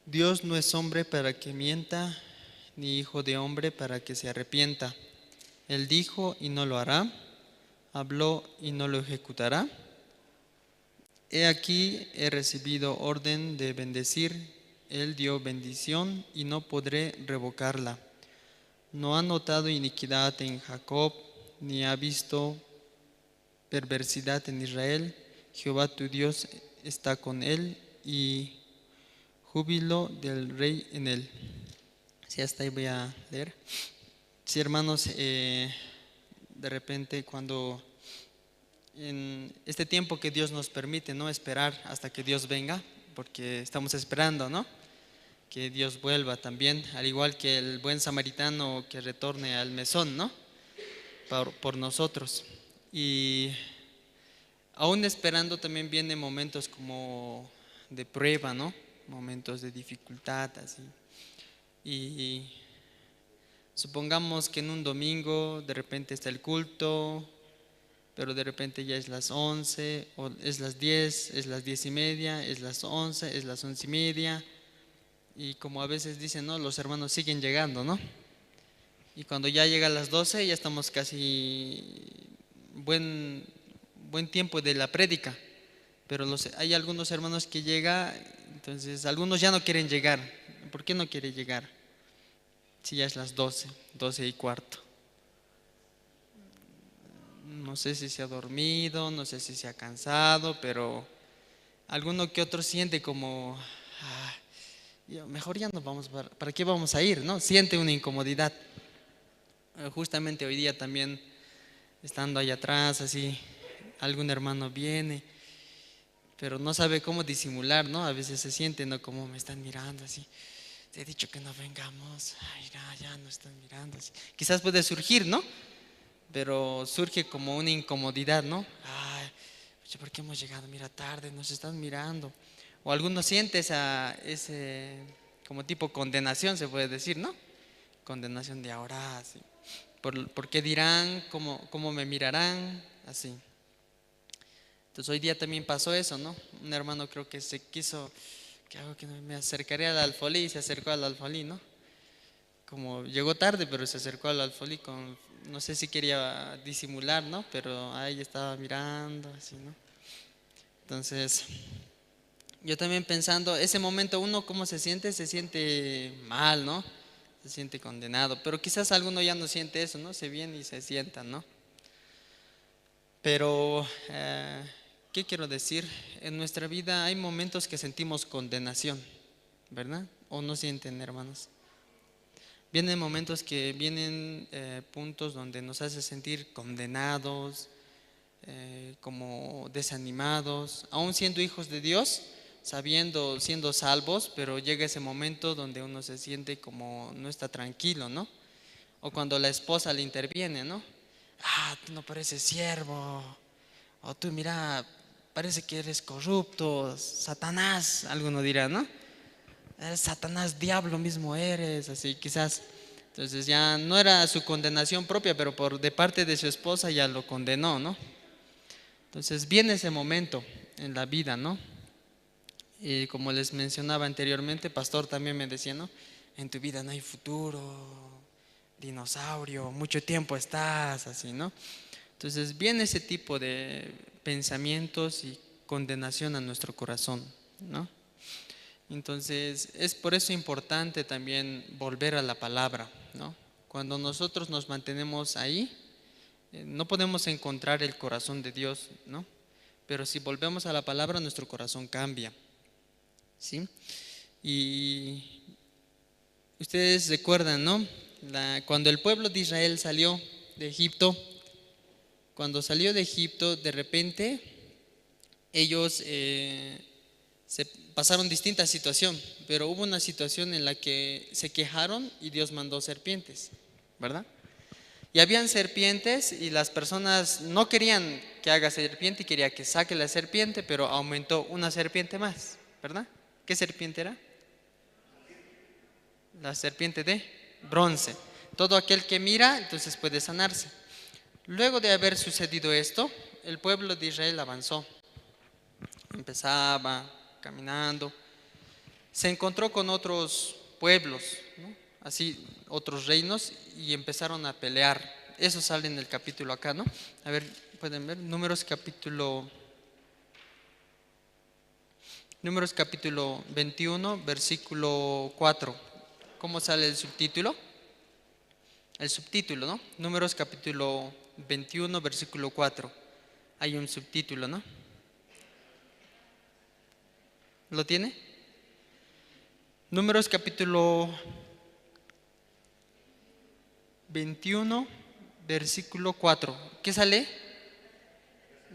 Dios no es hombre para que mienta, ni hijo de hombre para que se arrepienta. Él dijo y no lo hará, habló y no lo ejecutará. He aquí, he recibido orden de bendecir. Él dio bendición y no podré revocarla. No ha notado iniquidad en Jacob, ni ha visto perversidad en Israel. Jehová tu Dios está con él y júbilo del rey en él. Sí, hasta ahí voy a leer. Sí, hermanos, de repente cuando en este tiempo que Dios nos permite, ¿no?, esperar hasta que Dios venga, porque estamos esperando, ¿no?, que Dios vuelva también, al igual que el buen samaritano que retorne al mesón, ¿no?, por nosotros. Y aún esperando también vienen momentos como de prueba, ¿no?, momentos de dificultad, así. Y supongamos que en un domingo de repente está el culto pero de repente ya es las 11, o es las 10, es las 10:30, es las 11, es las 11:30. Y como a veces dicen, ¿no? Los hermanos siguen llegando, ¿no? Y cuando ya llega a las 12 ya estamos casi buen tiempo de la prédica. Pero hay algunos hermanos que llegan, entonces algunos ya no quieren llegar. ¿Por qué no quiere llegar? Si ya es las 12, 12:15. No sé si se ha dormido, no sé si se ha cansado, pero alguno que otro siente como, mejor ya nos vamos, ¿para qué vamos a ir? ¿No? Siente una incomodidad. Justamente hoy día también, estando allá atrás, así, algún hermano viene, pero no sabe cómo disimular, ¿no? A veces se siente, ¿no? Como me están mirando así. Te he dicho que no vengamos. Ay, ya no están mirando así. Quizás puede surgir, ¿no? Pero surge como una incomodidad, ¿no? Ay, ¿por qué hemos llegado? Mira, tarde, nos están mirando. O alguno siente ese como tipo condenación, se puede decir, ¿no? Condenación de ahora, así. ¿Por qué dirán? ¿Cómo me mirarán? Así. Entonces hoy día también pasó eso, ¿no? Un hermano creo que se quiso, ¿qué hago? Que me acercaré al alfolí, y se acercó al alfolí, ¿no? Como llegó tarde, pero se acercó al alfolí no sé si quería disimular, ¿no? Pero ahí estaba mirando, así, ¿no? Entonces, yo también pensando, ese momento uno cómo se siente mal, ¿no? Se siente condenado, pero quizás alguno ya no siente eso, ¿no? Se viene y se sienta, ¿no? Pero, ¿qué quiero decir? En nuestra vida hay momentos que sentimos condenación, ¿verdad? ¿O no sienten, hermanos? Vienen momentos que vienen puntos donde nos hace sentir condenados, como desanimados, aún siendo hijos de Dios, siendo salvos, pero llega ese momento donde uno se siente como no está tranquilo, ¿no? O cuando la esposa le interviene, ¿no? Tú no pareces siervo, o tú mira, parece que eres corrupto, Satanás, alguno dirá, ¿no? Satanás, diablo mismo eres, así quizás. Entonces ya no era su condenación propia, pero de parte de su esposa ya lo condenó, ¿no? Entonces viene ese momento en la vida, ¿no? Y como les mencionaba anteriormente, pastor también me decía, ¿no? En tu vida no hay futuro, dinosaurio, mucho tiempo estás, así, ¿no? Entonces viene ese tipo de pensamientos y condenación a nuestro corazón, ¿no? Entonces es por eso importante también volver a la palabra, ¿no? Cuando nosotros nos mantenemos ahí, no podemos encontrar el corazón de Dios, ¿no? Pero si volvemos a la palabra, nuestro corazón cambia, ¿sí? Y ustedes recuerdan, ¿no? Cuando el pueblo de Israel salió de Egipto, cuando salió de Egipto, de repente ellos se pasaron distintas situaciones, pero hubo una situación en la que se quejaron y Dios mandó serpientes, ¿verdad? Y habían serpientes y las personas no querían que haga serpiente y quería que saque la serpiente, pero aumentó una serpiente más, ¿verdad? ¿Qué serpiente era? La serpiente de bronce. Todo aquel que mira, entonces puede sanarse. Luego de haber sucedido esto, el pueblo de Israel avanzó. Empezaba caminando. Se encontró con otros pueblos, ¿no? Así, otros reinos, y empezaron a pelear. Eso sale en el capítulo acá, ¿no? A ver, pueden ver, Números capítulo 21, versículo 4. ¿Cómo sale el subtítulo? El subtítulo, ¿no? Números capítulo 21, versículo 4. Hay un subtítulo, ¿no? ¿Lo tiene? Números capítulo 21, versículo 4. ¿Qué sale?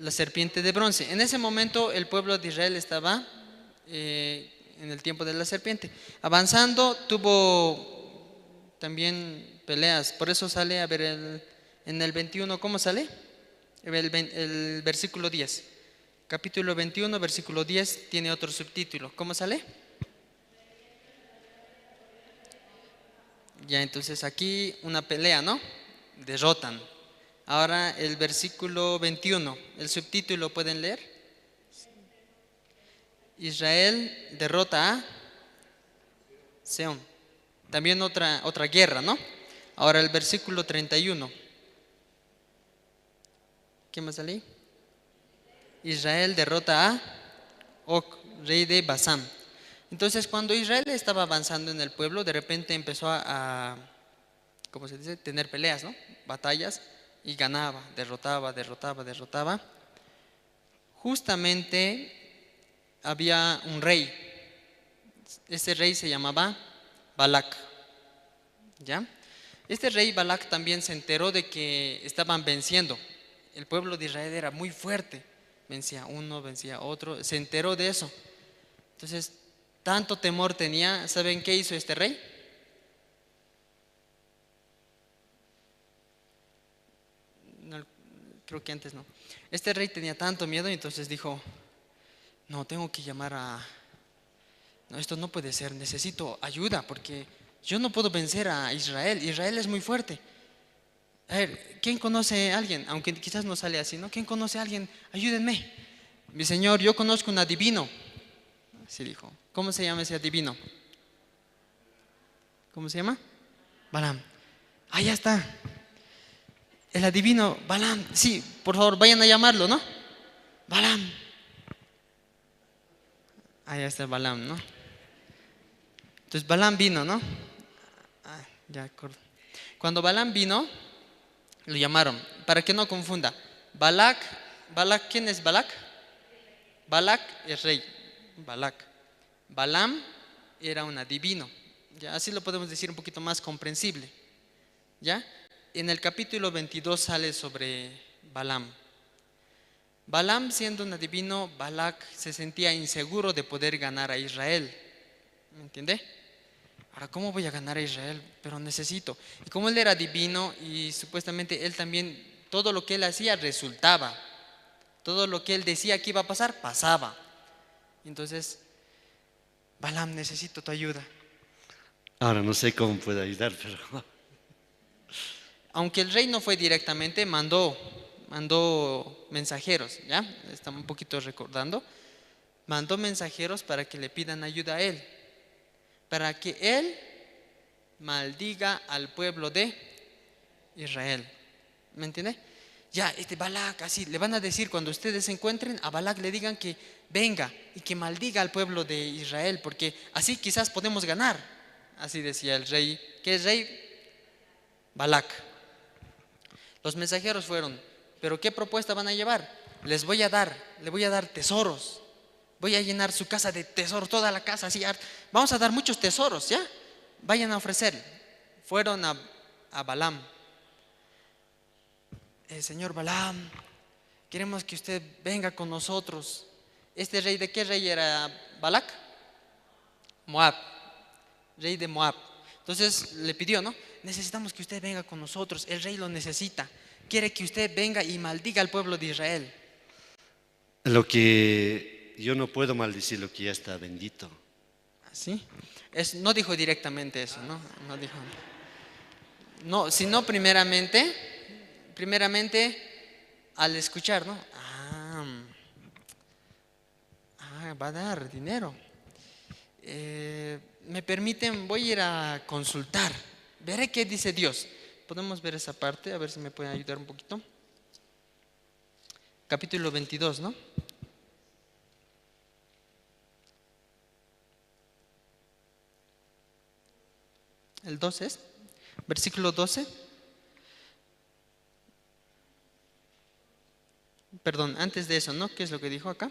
La serpiente de bronce. En ese momento el pueblo de Israel estaba en el tiempo de la serpiente. Avanzando, tuvo también peleas. Por eso sale, a ver, en el 21, ¿cómo sale? El versículo 10. Capítulo 21, versículo 10 tiene otro subtítulo. ¿Cómo sale? Ya, entonces aquí una pelea, ¿no? Derrotan. Ahora el versículo 21, el subtítulo, ¿pueden leer? Israel derrota a Seón. También otra guerra, ¿no? Ahora el versículo 31. ¿Qué más sale? Israel derrota a Og, rey de Basán. Entonces, cuando Israel estaba avanzando en el pueblo, de repente empezó ¿cómo se dice? Tener peleas, ¿no? Batallas, y ganaba, derrotaba. Justamente había un rey. Ese rey se llamaba Balac, ¿ya? Este rey Balac también se enteró de que estaban venciendo. El pueblo de Israel era muy fuerte, vencía uno, vencía otro, se enteró de eso. Entonces, tanto temor tenía. ¿Saben qué hizo este rey? No, creo que antes no. Este rey tenía tanto miedo y entonces dijo: no, tengo que llamar no, esto no puede ser, necesito ayuda porque yo no puedo vencer a Israel. Israel es muy fuerte. A ver, ¿quién conoce a alguien? Aunque quizás no sale así, ¿no? ¿Quién conoce a alguien? Ayúdenme. Mi señor, yo conozco un adivino. Así dijo. ¿Cómo se llama ese adivino? ¿Cómo se llama? Balaam. Ah, ya está. El adivino, Balaam. Sí, por favor, vayan a llamarlo, ¿no? Balaam. Ah, ya está Balaam, ¿no? Entonces Balaam vino, ¿no? Ah, ya acuerdo. Cuando Balaam vino, lo llamaron, para que no confunda. Balac, ¿quién es Balac? Balac es rey, Balac. Balaam era un adivino, ¿ya? Así lo podemos decir un poquito más comprensible, ¿ya? En el capítulo 22 sale sobre Balaam. Balaam, siendo un adivino, Balac se sentía inseguro de poder ganar a Israel. ¿Me entiende? Ahora, ¿cómo voy a ganar a Israel? Pero necesito. Y como él era adivino y supuestamente él también, todo lo que él hacía resultaba. Todo lo que él decía que iba a pasar, pasaba. Entonces, Balaam, necesito tu ayuda. Ahora no sé cómo puedo ayudar, pero Aunque el rey no fue directamente, mandó mensajeros, ¿ya? Estamos un poquito recordando. Mandó mensajeros para que le pidan ayuda a él, para que él maldiga al pueblo de Israel. ¿Me entiende? Ya, Balac, así, le van a decir cuando ustedes se encuentren, a Balac le digan que venga y que maldiga al pueblo de Israel, porque así quizás podemos ganar. Así decía el rey. ¿Qué es rey? Balac. Los mensajeros fueron, ¿pero qué propuesta van a llevar? Le voy a dar tesoros. Voy a llenar su casa de tesoros, toda la casa así. Vamos a dar muchos tesoros, ¿ya? Vayan a ofrecer. Fueron a Balaam. Señor Balaam, queremos que usted venga con nosotros. ¿Este rey de qué rey era Balac? Moab, rey de Moab. Entonces le pidió, ¿no? Necesitamos que usted venga con nosotros, el rey lo necesita. Quiere que usted venga y maldiga al pueblo de Israel. lo que yo no puedo maldecir lo que ya está bendito. ¿Sí? No dijo directamente eso, ¿no? No dijo. No, sino primeramente al escuchar, ¿no? Va a dar dinero. Me permiten, voy a ir a consultar. Veré qué dice Dios. Podemos ver esa parte, a ver si me pueden ayudar un poquito. Capítulo 22, ¿no? El 12 es, versículo 12. Perdón, antes de eso, ¿no? ¿Qué es lo que dijo acá?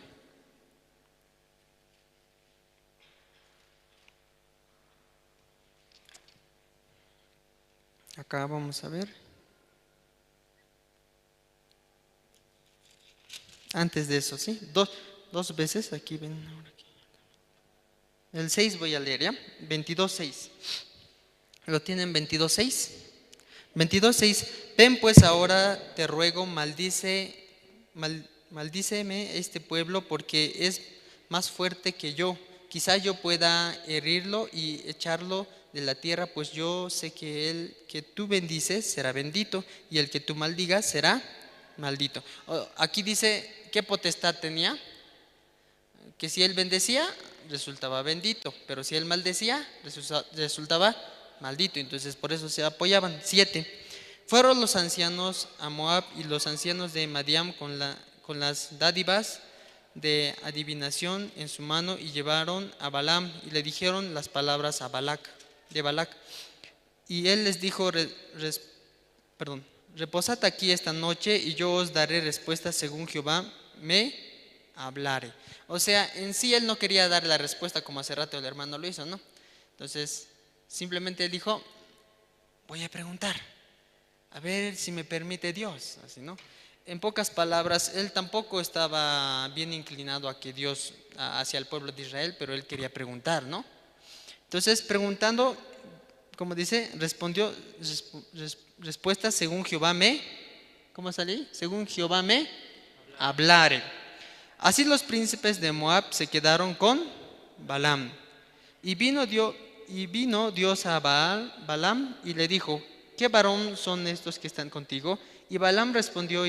Acá vamos a ver. Antes de eso, ¿sí? Dos veces, aquí ven. El 6 voy a leer, ¿ya? 22:6. ¿Lo tienen 22:6? 22:6. Ven pues ahora, te ruego, maldíceme este pueblo porque es más fuerte que yo. Quizá yo pueda herirlo y echarlo de la tierra, pues yo sé que el que tú bendices será bendito y el que tú maldigas será maldito. Aquí dice qué potestad tenía, que si él bendecía resultaba bendito, pero si él maldecía resultaba maldito. Entonces por eso se apoyaban. 7. Fueron los ancianos a Moab y los ancianos de Madián con las dádivas de adivinación en su mano y llevaron a Balaam y le dijeron las palabras a Balac. Y él les dijo, reposad aquí esta noche y yo os daré respuesta según Jehová me hablare. O sea, en sí él no quería dar la respuesta como hace rato el hermano lo hizo, ¿no? Entonces, simplemente él dijo, voy a preguntar, a ver si me permite Dios, así, ¿no? En pocas palabras, él tampoco estaba bien inclinado a que Dios, hacia el pueblo de Israel, pero él quería preguntar, ¿no? Entonces, preguntando, como dice, respondió, respuesta según Jehová me, ¿cómo salí? Según Jehová me hablare. Así los príncipes de Moab se quedaron con Balaam. Y vino Dios a Balaam y le dijo, ¿qué varón son estos que están contigo? Y Balaam respondió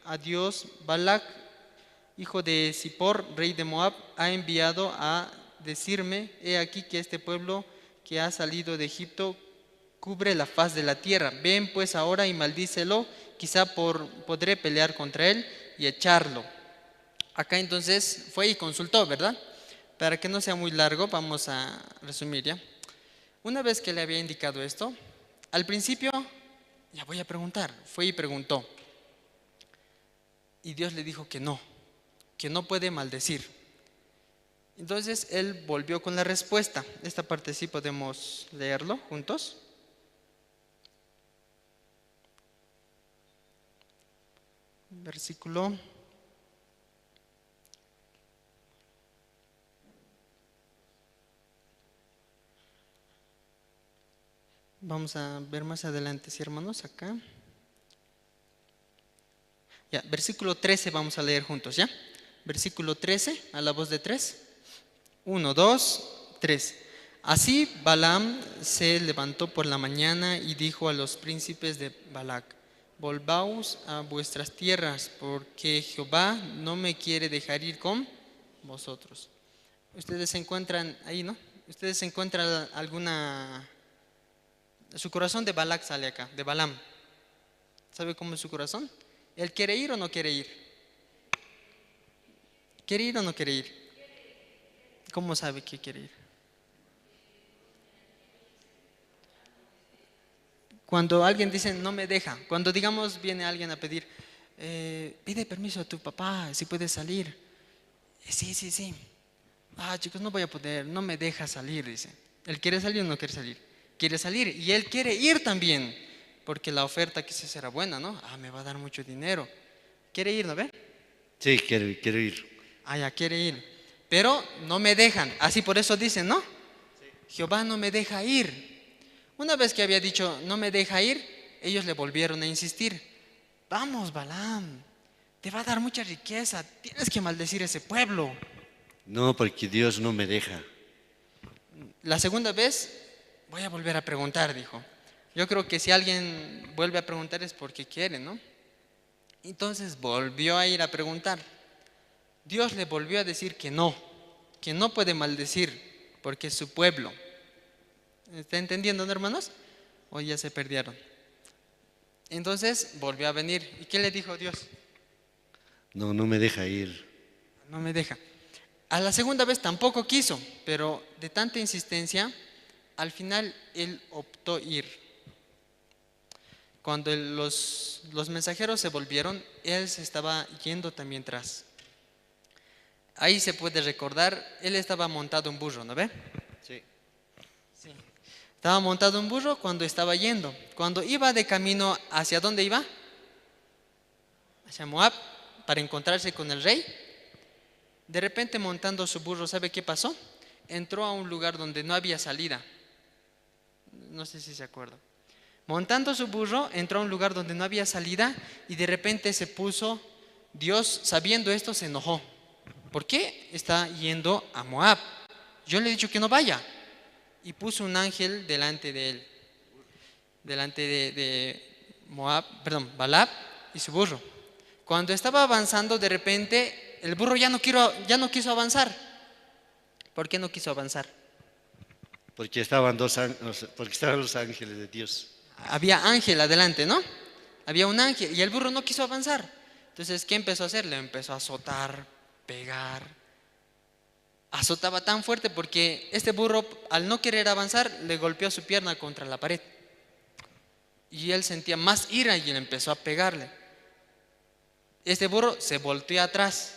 a Dios, Balac, hijo de Zippor, rey de Moab, ha enviado a decirme, he aquí que este pueblo que ha salido de Egipto cubre la faz de la tierra. Ven pues ahora y maldícelo, quizá podré pelear contra él y echarlo. Acá entonces fue y consultó, ¿verdad? Para que no sea muy largo, vamos a resumir ya. Una vez que le había indicado esto, al principio, ya voy a preguntar, fue y preguntó. Y Dios le dijo que no puede maldecir. Entonces él volvió con la respuesta. Esta parte sí podemos leerlo juntos. Versículo. Vamos a ver más adelante, ¿sí, hermanos? Acá. Ya, versículo 13 vamos a leer juntos, ¿ya? Versículo 13, a la voz de 3. 1, 2, 3. Así Balaam se levantó por la mañana y dijo a los príncipes de Balac, volvaos a vuestras tierras, porque Jehová no me quiere dejar ir con vosotros. Ustedes se encuentran ahí, ¿no? Ustedes se encuentran alguna... Su corazón de Balac sale acá, de Balaam. ¿Sabe cómo es su corazón? ¿Él quiere ir o no quiere ir? ¿Quiere ir o no quiere ir? ¿Cómo sabe que quiere ir? Cuando alguien dice no me deja, cuando digamos viene alguien a pedir, pide permiso a tu papá, si puedes salir. Sí. Chicos, no voy a poder, no me deja salir, dice. ¿Él quiere salir o no quiere salir? Quiere salir y él quiere ir también, porque la oferta quizás será buena, ¿no? Me va a dar mucho dinero. ¿Quiere ir, no ve? Sí, quiero ir. Ya quiere ir, pero no me dejan. Así por eso dicen, ¿no? Sí. Jehová no me deja ir. Una vez que había dicho no me deja ir, ellos le volvieron a insistir. Vamos, Balaam, te va a dar mucha riqueza, tienes que maldecir a ese pueblo. No, porque Dios no me deja. La segunda vez voy a volver a preguntar, dijo. Yo creo que si alguien vuelve a preguntar es porque quiere, ¿no? Entonces volvió a ir a preguntar. Dios le volvió a decir que no puede maldecir porque es su pueblo. ¿Está entendiendo, ¿no, hermanos? O ya se perdieron. Entonces volvió a venir. ¿Y qué le dijo Dios? No me deja ir. No me deja. A la segunda vez tampoco quiso, pero de tanta insistencia, al final él optó ir. Cuando los mensajeros se volvieron, él se estaba yendo también tras. Ahí se puede recordar, él estaba montado en burro, ¿no ve? Sí. Estaba montado en burro cuando estaba yendo. Cuando iba de camino, ¿hacia dónde iba? Hacia Moab, para encontrarse con el rey. De repente, montando su burro, ¿sabe qué pasó? Entró a un lugar donde no había salida. No sé si se acuerda. Montando su burro, entró a un lugar donde no había salida y de repente se puso, Dios, sabiendo esto, se enojó. ¿Por qué está yendo a Moab? Yo le he dicho que no vaya. y puso un ángel delante de él, delante de Balac y su burro. Cuando estaba avanzando, de repente el burro ya no quiso avanzar. ¿Por qué no quiso avanzar? Porque estaban los ángeles de Dios. Había ángel adelante, ¿no? Había un ángel y el burro no quiso avanzar. Entonces, ¿qué empezó a hacer? Le empezó a azotar, pegar. Azotaba tan fuerte porque este burro, al no querer avanzar, le golpeó su pierna contra la pared. Y él sentía más ira y le empezó a pegarle. Este burro se volteó atrás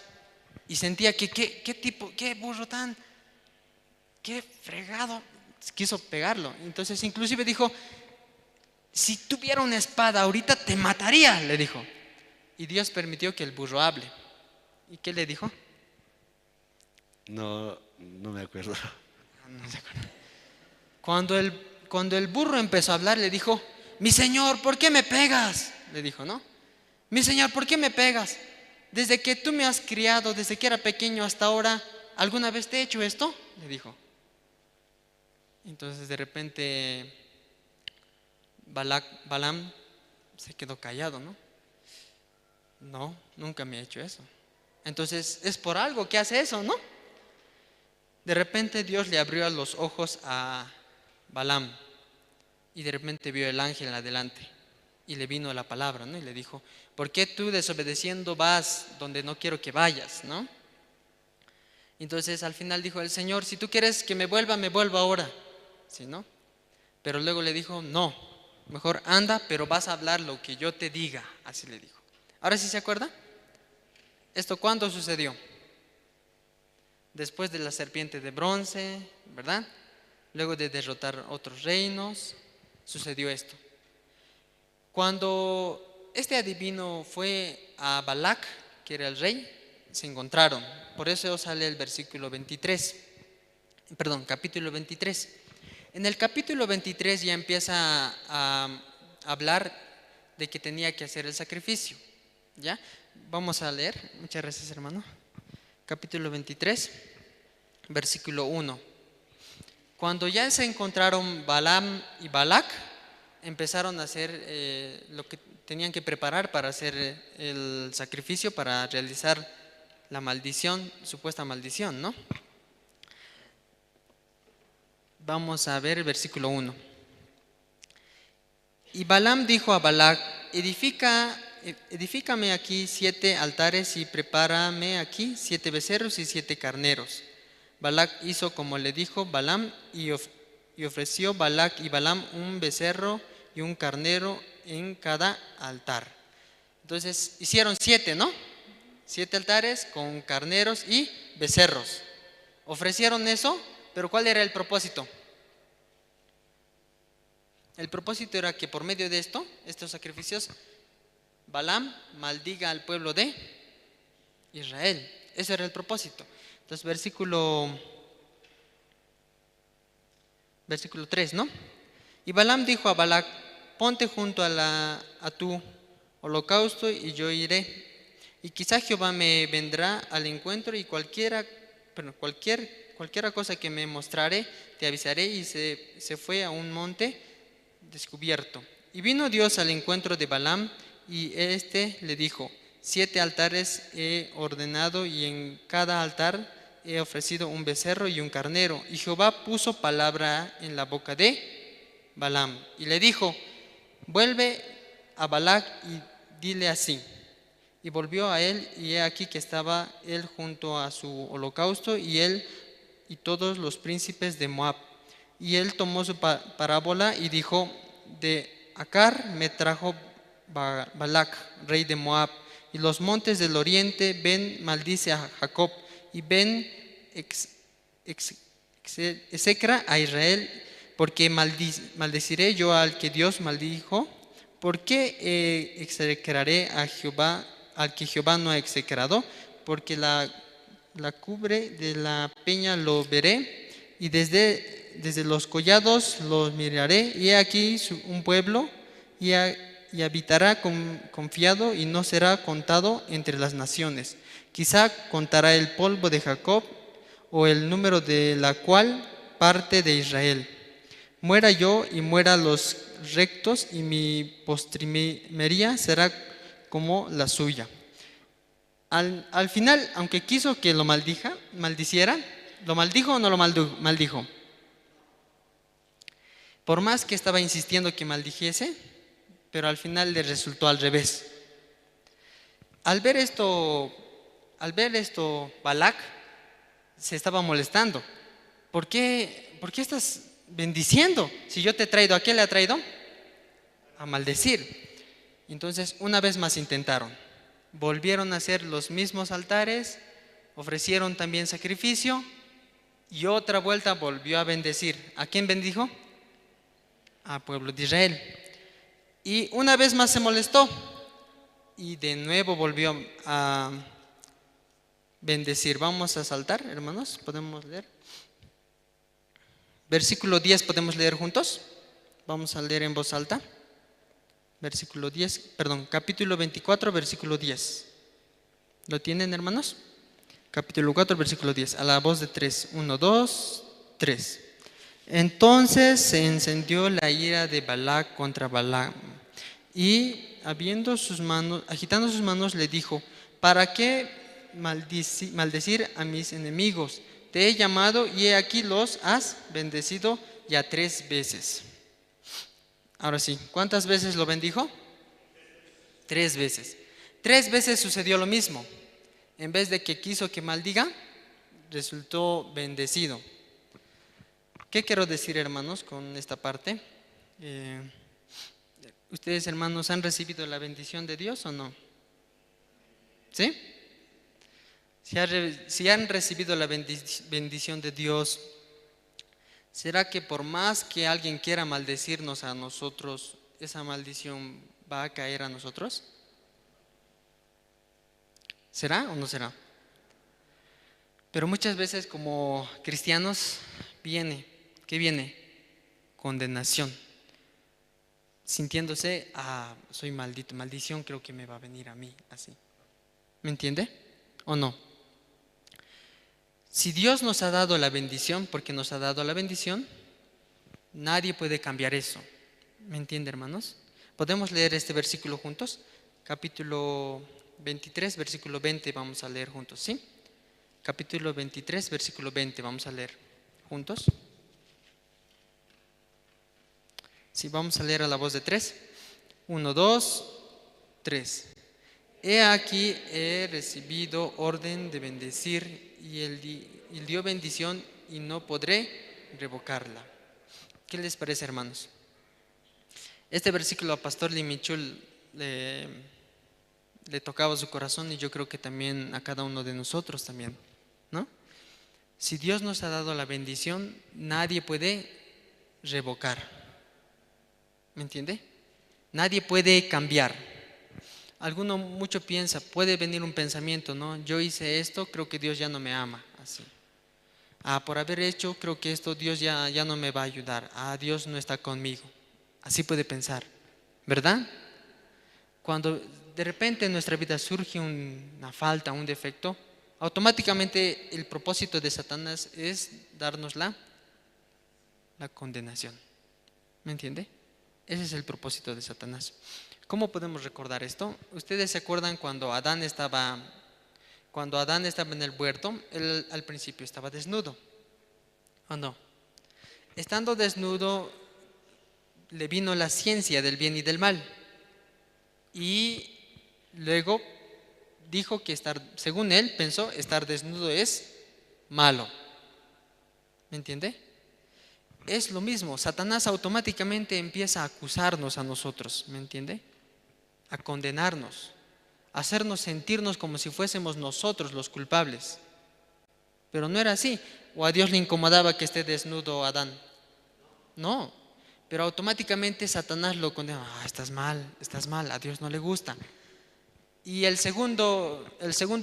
y sentía que qué burro tan, qué fregado, quiso pegarlo. Entonces inclusive dijo, si tuviera una espada ahorita te mataría, le dijo. Y Dios permitió que el burro hable. ¿Y qué le dijo? No me acuerdo. No se acuerda. Cuando el burro empezó a hablar, le dijo, mi señor, ¿por qué me pegas? Le dijo, ¿no? Mi señor, ¿por qué me pegas? Desde que tú me has criado, desde que era pequeño hasta ahora, ¿alguna vez te he hecho esto? Le dijo. Entonces de repente Balaam se quedó callado, ¿no? No, nunca me ha hecho eso. Entonces es por algo que hace eso, ¿no? De repente Dios le abrió los ojos a Balaam y de repente vio el ángel adelante y le vino la palabra, ¿no? Y le dijo, ¿por qué tú desobedeciendo vas donde no quiero que vayas, ¿no? Entonces al final dijo el Señor, si tú quieres que me vuelvo ahora, ¿sí, no? Pero luego le dijo, no, mejor anda, pero vas a hablar lo que yo te diga, así le dijo. ¿Ahora sí se acuerda? ¿Esto cuándo sucedió? Después de la serpiente de bronce, ¿verdad? Luego de derrotar otros reinos, sucedió esto. Cuando este adivino fue a Balac, que era el rey, se encontraron. Por eso sale el versículo 23. Capítulo 23. En el capítulo 23 ya empieza a hablar de que tenía que hacer el sacrificio. ¿Ya? Vamos a leer. Muchas gracias, hermano. Capítulo 23, versículo 1. Cuando ya se encontraron Balaam y Balac, empezaron a hacer lo que tenían que preparar para hacer el sacrificio, para realizar la maldición, supuesta maldición, ¿no? Vamos a ver el versículo 1. Y Balaam dijo a Balac, edifícame aquí 7 altares y prepárame aquí 7 becerros y 7 carneros. Balac hizo como le dijo Balaam y ofreció Balac y Balaam un becerro y un carnero en cada altar. Entonces hicieron 7, ¿no? 7 altares con carneros y becerros. Ofrecieron eso, pero ¿cuál era el propósito? El propósito era que por medio de estos sacrificios, Balaam maldiga al pueblo de Israel. Ese era el propósito. Entonces, versículo 3, ¿no? Y Balaam dijo a Balac, ponte junto a tu holocausto y yo iré. Y quizá Jehová me vendrá al encuentro y cualquiera cosa que me mostraré, te avisaré. Y se fue a un monte descubierto. Y vino Dios al encuentro de Balaam y éste le dijo, 7 altares he ordenado y en cada altar he ofrecido un becerro y un carnero. Y Jehová puso palabra en la boca de Balaam y le dijo, vuelve a Balac y dile así. Y volvió a él y he aquí que estaba él junto a su holocausto y él y todos los príncipes de Moab. Y él tomó su parábola y dijo, de Acar me trajo Balac, rey de Moab, y los montes del oriente, ven, maldice a Jacob, y ven, execra a Israel, porque maldeciré yo al que Dios maldijo. ¿Por qué execraré a Jehová, al que Jehová no ha execrado? Porque la cubre de la peña lo veré, y desde los collados los miraré, y he aquí un pueblo, y habitará confiado y no será contado entre las naciones. Quizá contará el polvo de Jacob o el número de la cual parte de Israel. Muera yo y muera los rectos, y mi postrimería será como la suya. Al final, aunque quiso que lo maldiciera, ¿lo maldijo o no lo maldijo? Por más que estaba insistiendo que maldijese, pero al final le resultó al revés. Al ver esto, Balac se estaba molestando. ¿Por qué estás bendiciendo? Si yo te he traído, ¿a qué le ha traído? A maldecir. Entonces, una vez más intentaron. Volvieron a hacer los mismos altares, ofrecieron también sacrificio, y otra vuelta volvió a bendecir. ¿A quién bendijo? Al pueblo de Israel. Y una vez más se molestó, y de nuevo volvió a bendecir. Vamos a saltar, hermanos, podemos leer. Versículo 10, ¿podemos leer juntos? Vamos a leer en voz alta. Capítulo 24, versículo 10. ¿Lo tienen, hermanos? Capítulo 4, versículo 10. A la voz de 3. 1, 2, 3. Entonces se encendió la ira de Balac contra Balaam, y agitando sus manos, le dijo: ¿para qué maldecir a mis enemigos? Te he llamado y he aquí los has bendecido ya 3 veces. Ahora sí, ¿cuántas veces lo bendijo? 3 veces. 3 veces sucedió lo mismo. En vez de que quiso que maldiga, resultó bendecido. ¿Qué quiero decir, hermanos, con esta parte? ¿Ustedes, hermanos, han recibido la bendición de Dios o no? ¿Sí? Si han recibido la bendición de Dios, ¿será que por más que alguien quiera maldecirnos a nosotros, esa maldición va a caer a nosotros? ¿Será o no será? Pero muchas veces como cristianos ¿qué viene? Condenación. Sintiéndose, soy maldito, maldición creo que me va a venir a mí, así. ¿Me entiende? ¿O no? Si Dios nos ha dado la bendición, porque nos ha dado la bendición, nadie puede cambiar eso. ¿Me entiende, hermanos? ¿Podemos leer este versículo juntos? Capítulo 23, versículo 20, vamos a leer juntos, ¿sí? Capítulo 23, versículo 20, vamos a leer juntos. Sí, vamos a leer a la voz de 3. 1, 2, 3. He aquí, he recibido orden de bendecir, y él dio bendición y no podré revocarla. ¿Qué les parece, hermanos? Este versículo a Pastor Limichul le tocaba su corazón, y yo creo que también a cada uno de nosotros también, ¿no? Si Dios nos ha dado la bendición, nadie puede revocar. ¿Me entiende? Nadie puede cambiar. Alguno mucho piensa, puede venir un pensamiento, ¿no? Yo hice esto, creo que Dios ya no me ama, así. Por haber hecho, creo que esto Dios ya no me va a ayudar. Dios no está conmigo. Así puede pensar, ¿verdad? Cuando de repente en nuestra vida surge una falta, un defecto, automáticamente el propósito de Satanás es darnos la condenación. ¿Me entiende? Ese es el propósito de Satanás. ¿Cómo podemos recordar esto? ¿Ustedes se acuerdan cuando Adán estaba en el huerto? Él al principio estaba desnudo, ¿o no? Estando desnudo, le vino la ciencia del bien y del mal, y luego dijo que según él pensó, estar desnudo es malo. ¿Me entiende? Es lo mismo, Satanás automáticamente empieza a acusarnos a nosotros, ¿me entiende? A condenarnos, a hacernos sentirnos como si fuésemos nosotros los culpables. Pero no era así. ¿O a Dios le incomodaba que esté desnudo Adán? No, pero automáticamente Satanás lo condena. Estás mal, a Dios no le gusta. Y el segundo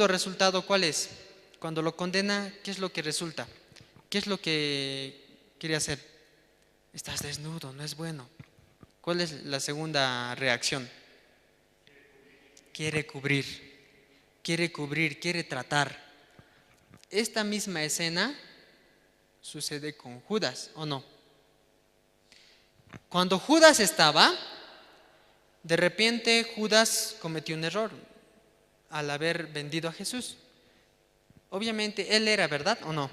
resultado, ¿cuál es? Cuando lo condena, ¿qué es lo que resulta? ¿Qué es lo que quiere hacer? Estás desnudo, no es bueno. ¿Cuál es la segunda reacción? Quiere cubrir, quiere tratar. Esta misma escena sucede con Judas, ¿o no? Cuando Judas estaba, de repente Judas cometió un error al haber vendido a Jesús. Obviamente él era, ¿verdad o no?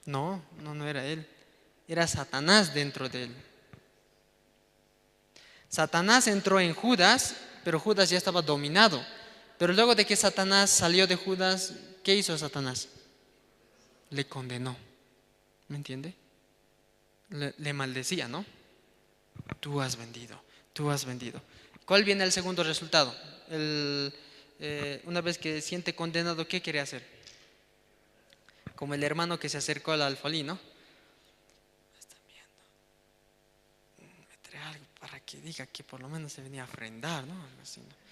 No era él. Era Satanás dentro de él. Satanás entró en Judas, pero Judas ya estaba dominado. Pero luego de que Satanás salió de Judas, ¿qué hizo Satanás? Le condenó. ¿Me entiende? Le maldecía, ¿no? Tú has vendido, tú has vendido. ¿Cuál viene el segundo resultado? Una vez que siente condenado, ¿qué quiere hacer? Como el hermano que se acercó al alfolí, ¿no? Están viendo. Meteré algo para que diga que por lo menos se venía a ofrendar, ¿no? Algo así, ¿no?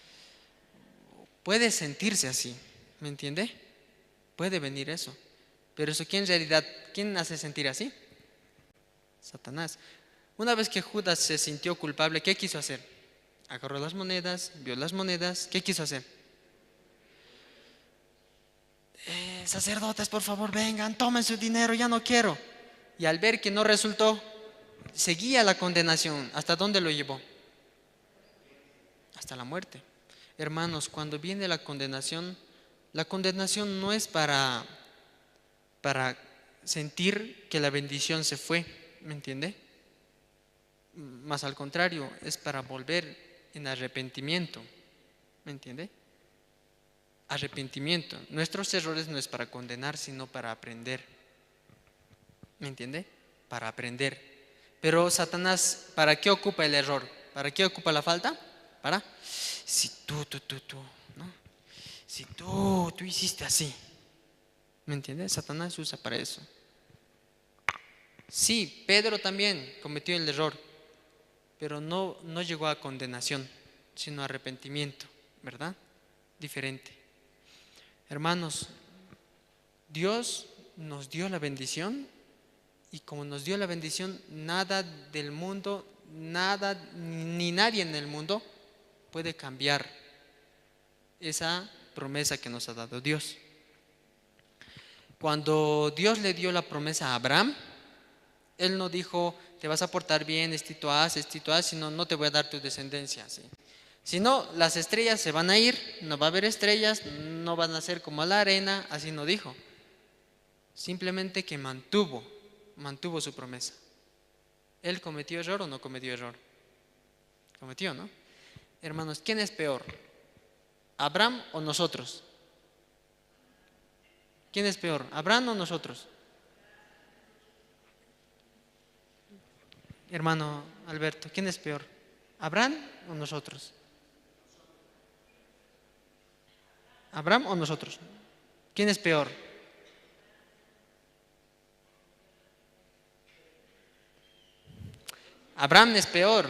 Puede sentirse así, ¿me entiende? Puede venir eso. Pero eso, ¿quién hace sentir así? Satanás. Una vez que Judas se sintió culpable, ¿qué quiso hacer? Agarró las monedas, vio las monedas, ¿qué quiso hacer? Sacerdotes, por favor, vengan, tomen su dinero, ya no quiero. Y al ver que no resultó, seguía la condenación. ¿Hasta dónde lo llevó? Hasta la muerte. Hermanos, cuando viene la condenación no es para sentir que la bendición se fue, ¿me entiende? Más al contrario, es para volver en arrepentimiento, ¿me entiende? Arrepentimiento. Nuestros errores no es para condenar, sino para aprender, ¿me entiende? Para aprender. Pero Satanás, ¿para qué ocupa el error? ¿Para qué ocupa la falta? Para, si tú, ¿no? Si tú hiciste así, ¿me entiendes? Satanás usa para eso. Sí, Pedro también cometió el error, pero no llegó a condenación, sino a arrepentimiento, ¿verdad? Diferente. Hermanos, Dios nos dio la bendición y como nos dio la bendición, nada del mundo, nada ni nadie en el mundo puede cambiar esa promesa que nos ha dado Dios. Cuando Dios le dio la promesa a Abraham, Él no dijo, te vas a portar bien, esto haz, sino no te voy a dar tu descendencia. ¿Sí? Si no, las estrellas se van a ir, no va a haber estrellas, no van a ser como la arena, así no dijo. Simplemente que mantuvo su promesa. ¿Él cometió error o no cometió error? Cometió, ¿no? Hermanos, ¿quién es peor? ¿Abraham o nosotros? ¿Quién es peor? ¿Abraham o nosotros? Hermano Alberto, ¿quién es peor? ¿Abraham o nosotros? ¿Abraham o nosotros? ¿Quién es peor? Abraham es peor.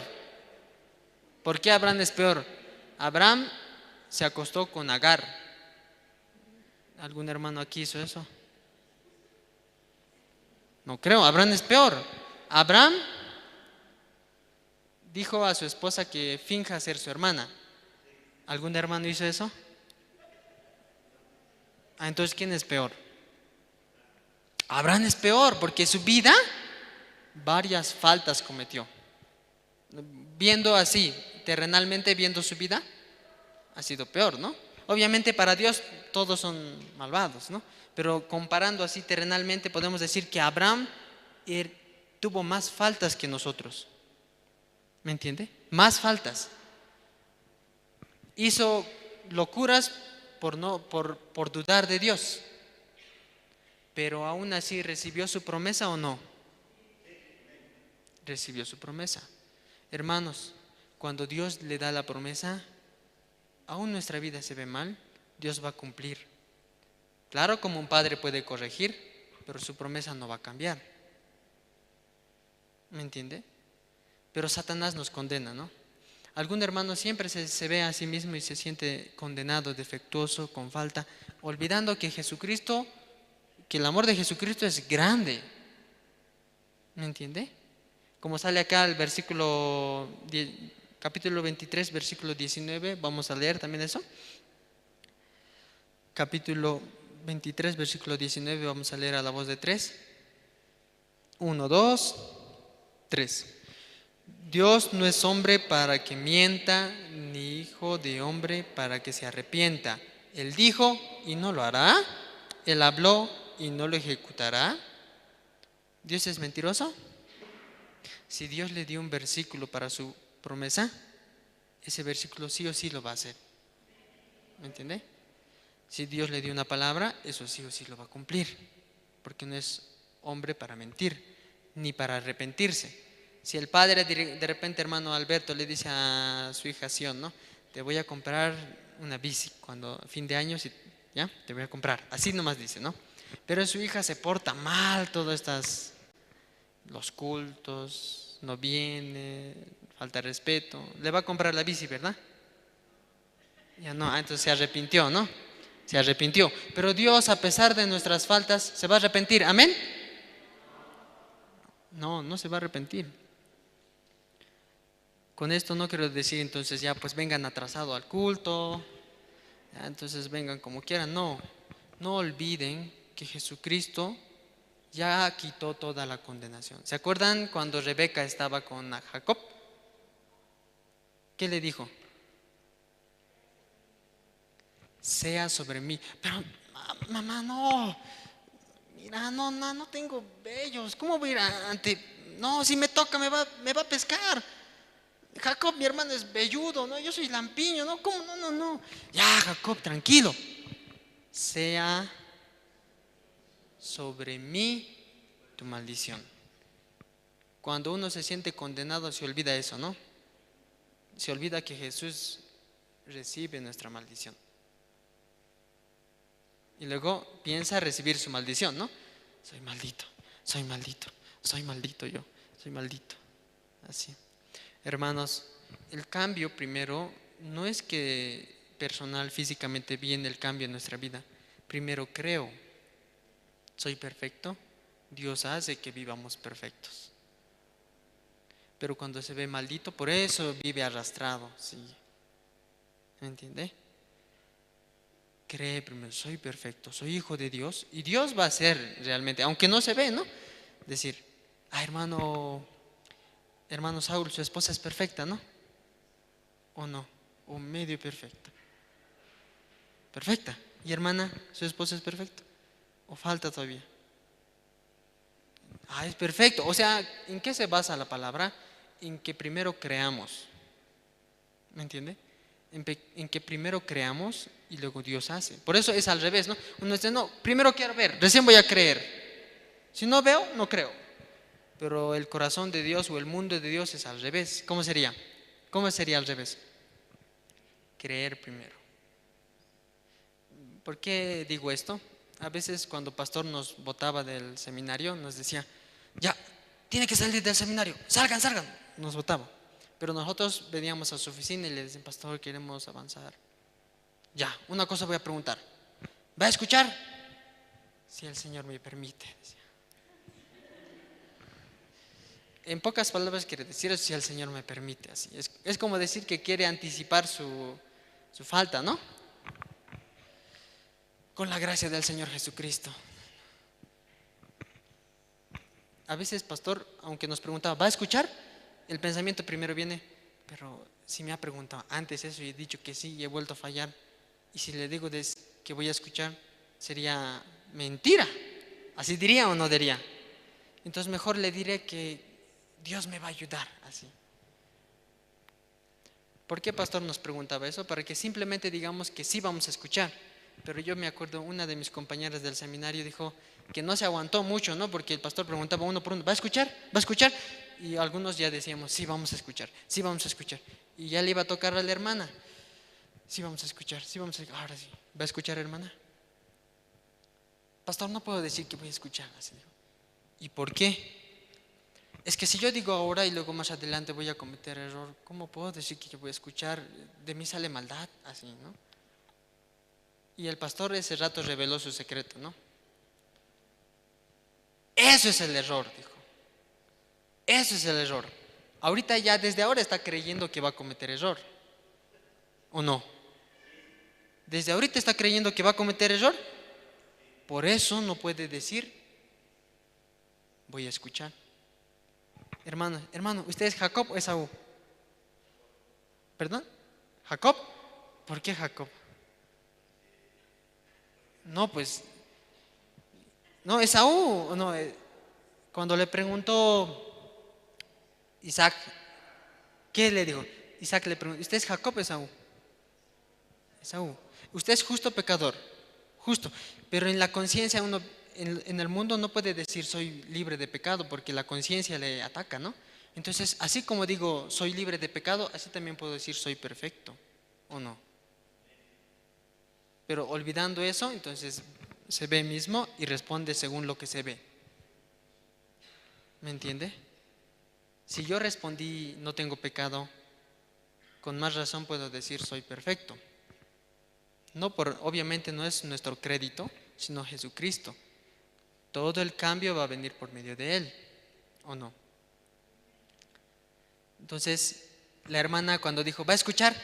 ¿Por qué Abraham es peor? Abraham se acostó con Agar. ¿Algún hermano aquí hizo eso? No creo, Abraham es peor. Abraham dijo a su esposa que finja ser su hermana. ¿Algún hermano hizo eso? Entonces, ¿quién es peor? Abraham es peor porque su vida varias faltas cometió. Viendo así, terrenalmente viendo su vida, ha sido peor, ¿no? Obviamente para Dios todos son malvados, ¿no? Pero comparando así terrenalmente podemos decir que Abraham tuvo más faltas que nosotros. ¿Me entiende? Más faltas. Hizo locuras por dudar de Dios. Pero aún así, ¿recibió su promesa o no? Recibió su promesa. Hermanos, cuando Dios le da la promesa, aún nuestra vida se ve mal, Dios va a cumplir. Claro, como un padre puede corregir, pero su promesa no va a cambiar. ¿Me entiende? Pero Satanás nos condena, ¿no? Algún hermano siempre se ve a sí mismo y se siente condenado, defectuoso, con falta, olvidando que Jesucristo, que el amor de Jesucristo es grande. ¿Me entiende? Como sale acá el capítulo 23, versículo 19, vamos a leer también eso. Capítulo 23, versículo 19, vamos a leer a la voz de 3. 1, 2. 3. Dios no es hombre para que mienta, ni hijo de hombre para que se arrepienta. Él dijo y no lo hará. Él habló y no lo ejecutará. ¿Dios es mentiroso? Si Dios le dio un versículo para su promesa, ese versículo sí o sí lo va a hacer. ¿Me entiende? Si Dios le dio una palabra, eso sí o sí lo va a cumplir, porque no es hombre para mentir, ni para arrepentirse. Si el padre de repente, hermano Alberto, le dice a su hija Sion, ¿no? Te voy a comprar una bici cuando fin de año, ¿ya? Te voy a comprar. Así nomás dice, ¿no? Pero su hija se porta mal, los cultos, no viene, falta respeto. Le va a comprar la bici, ¿verdad? Ya no, entonces se arrepintió, ¿no? Se arrepintió. Pero Dios, a pesar de nuestras faltas, ¿se va a arrepentir? ¿Amén? No, no se va a arrepentir. Con esto no quiero decir entonces ya pues vengan atrasado al culto, ya, entonces vengan como quieran. No, no olviden que Jesucristo ya quitó toda la condenación. ¿Se acuerdan cuando Rebeca estaba con Jacob? ¿Qué le dijo? Sea sobre mí. Pero mamá, no. Mira, no tengo vellos. ¿Cómo voy a ir ante? No, si me toca me va a pescar. Jacob, mi hermano, es velludo, ¿no? Yo soy lampiño, ¿no? ¿Cómo? No. Ya, Jacob, tranquilo. Sea sobre mí tu maldición. Cuando uno se siente condenado, se olvida eso, ¿no? Se olvida que Jesús recibe nuestra maldición. Y luego piensa recibir su maldición, ¿no? Soy maldito yo, soy maldito. Así. Hermanos, el cambio primero no es que personal, físicamente viene el cambio en nuestra vida. Primero creo, soy perfecto, Dios hace que vivamos perfectos. Pero cuando se ve maldito, por eso vive arrastrado, ¿sí? ¿Me entiende? Cree primero, soy perfecto, soy hijo de Dios y Dios va a hacer realmente, aunque no se ve, ¿no? Decir, hermano Saúl, su esposa es perfecta, ¿no? ¿O no? O medio perfecta. Perfecta. Y hermana, su esposa es perfecta. ¿O falta todavía? Es perfecto. O sea, ¿en qué se basa la palabra? En que primero creamos. ¿Me entiende? En que primero creamos y luego Dios hace. Por eso es al revés, ¿no? Uno dice, no, primero quiero ver, recién voy a creer. Si no veo, no creo. Pero el corazón de Dios o el mundo de Dios es al revés. ¿Cómo sería? ¿Cómo sería al revés? Creer primero. ¿Por qué digo esto? A veces cuando pastor nos botaba del seminario, nos decía, ya, tiene que salir del seminario, salgan, nos botaba. Pero nosotros veníamos a su oficina y le decían, pastor, queremos avanzar. Ya, una cosa voy a preguntar, ¿va a escuchar? Si el Señor me permite, decía. En pocas palabras quiere decir si el Señor me permite. Así es como decir que quiere anticipar su falta, ¿no? Con la gracia del Señor Jesucristo. A veces, pastor, aunque nos preguntaba, ¿va a escuchar? El pensamiento primero viene, pero si me ha preguntado antes eso y he dicho que sí y he vuelto a fallar, y si le digo que voy a escuchar, sería mentira. ¿Así diría o no diría? Entonces mejor le diré que Dios me va a ayudar, así. ¿Por qué pastor nos preguntaba eso? Para que simplemente digamos que sí vamos a escuchar. Pero yo me acuerdo, una de mis compañeras del seminario dijo que no se aguantó mucho, ¿no? Porque el pastor preguntaba uno por uno, ¿va a escuchar? ¿Va a escuchar? Y algunos ya decíamos, sí, vamos a escuchar, sí, vamos a escuchar. Y ya le iba a tocar a la hermana, sí, vamos a escuchar, sí, vamos a escuchar. Ahora sí, ¿va a escuchar, hermana? Pastor, no puedo decir que voy a escuchar, así dijo. ¿Y por qué? Es que si yo digo ahora y luego más adelante voy a cometer error, ¿cómo puedo decir que yo voy a escuchar? De mí sale maldad, así, ¿no? Y el pastor ese rato reveló su secreto, ¿no? Eso es el error, dijo. Eso es el error. Ahorita ya, desde ahora está creyendo que va a cometer error. ¿O no? Desde ahorita está creyendo que va a cometer error. Por eso no puede decir, voy a escuchar. Hermano, ¿usted es Jacob o Esaú? ¿Perdón? ¿Jacob? ¿Por qué Jacob? No, pues, no, Esaú, no, cuando le preguntó Isaac, ¿qué le dijo? Isaac le preguntó, ¿usted es Jacob o Esaú? Esaú. Usted es justo pecador, justo, pero en la conciencia uno, en el mundo no puede decir soy libre de pecado porque la conciencia le ataca, ¿no? Entonces, así como digo soy libre de pecado, así también puedo decir soy perfecto, ¿o no? Pero olvidando eso, entonces se ve mismo y responde según lo que se ve. ¿Me entiende? Si yo respondí no tengo pecado, con más razón puedo decir soy perfecto. No por, obviamente no es nuestro crédito, sino Jesucristo. Todo el cambio va a venir por medio de Él, ¿o no? Entonces, la hermana cuando dijo, ¿va a escuchar?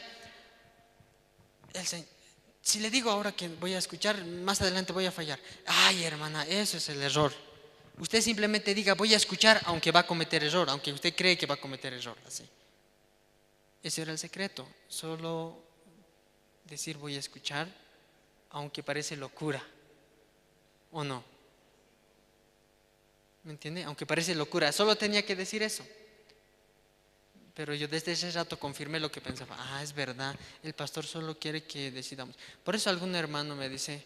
Si le digo ahora que voy a escuchar, más adelante voy a fallar. Ay, hermana, eso es el error. Usted simplemente diga, voy a escuchar, aunque va a cometer error, aunque usted cree que va a cometer error, así. Ese era el secreto, solo decir voy a escuchar, aunque parece locura, ¿o no? ¿Me entiende? Aunque parece locura, solo tenía que decir eso. Pero yo desde ese rato confirmé lo que pensaba. Ah, es verdad, el pastor solo quiere que decidamos. Por eso algún hermano me dice,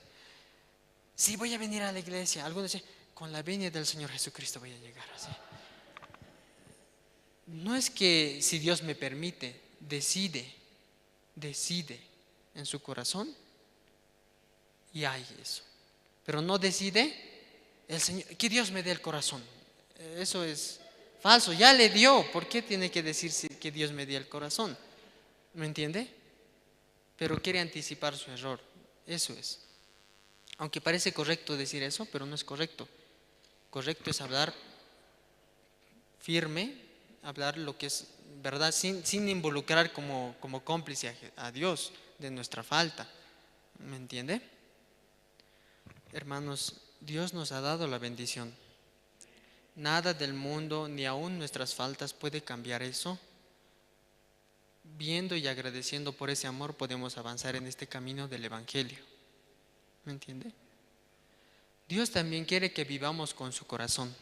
sí, voy a venir a la iglesia. Alguno dice, con la venia del Señor Jesucristo voy a llegar, así. No es que si Dios me permite, decide en su corazón y hay eso. Pero no decide el Señor, que Dios me dé el corazón. Eso es falso, ya le dio. ¿Por qué tiene que decir que Dios me dé el corazón? ¿Me entiende? Pero quiere anticipar su error. Eso es. Aunque parece correcto decir eso, pero no es correcto. Correcto es hablar firme, hablar lo que es verdad, sin involucrar como cómplice a Dios de nuestra falta. ¿Me entiende? Hermanos, Dios nos ha dado la bendición. Nada del mundo, ni aún nuestras faltas puede cambiar eso. Viendo y agradeciendo por ese amor podemos avanzar en este camino del Evangelio. ¿Me entiende? Dios también quiere que vivamos con su corazón.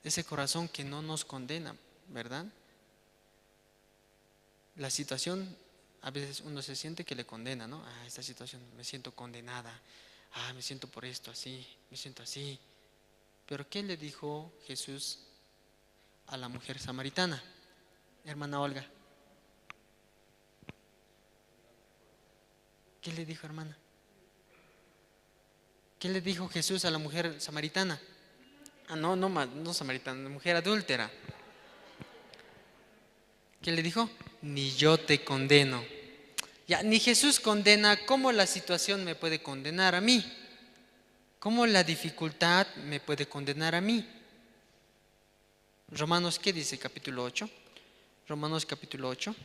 Ese corazón que no nos condena, ¿verdad? La situación, a veces uno se siente que le condena, ¿no? Ah, esta situación me siento condenada. Ah, me siento por esto así, me siento así. Pero ¿qué le dijo Jesús a la mujer samaritana? Hermana Olga. ¿Qué le dijo, hermana? ¿Qué le dijo Jesús a la mujer samaritana? Ah, no samaritana, mujer adúltera. ¿Qué le dijo? Ni yo te condeno. Ya, ni Jesús condena, ¿cómo la situación me puede condenar a mí? ¿Cómo la dificultad me puede condenar a mí? Romanos, ¿qué dice capítulo 8? Romanos capítulo 8.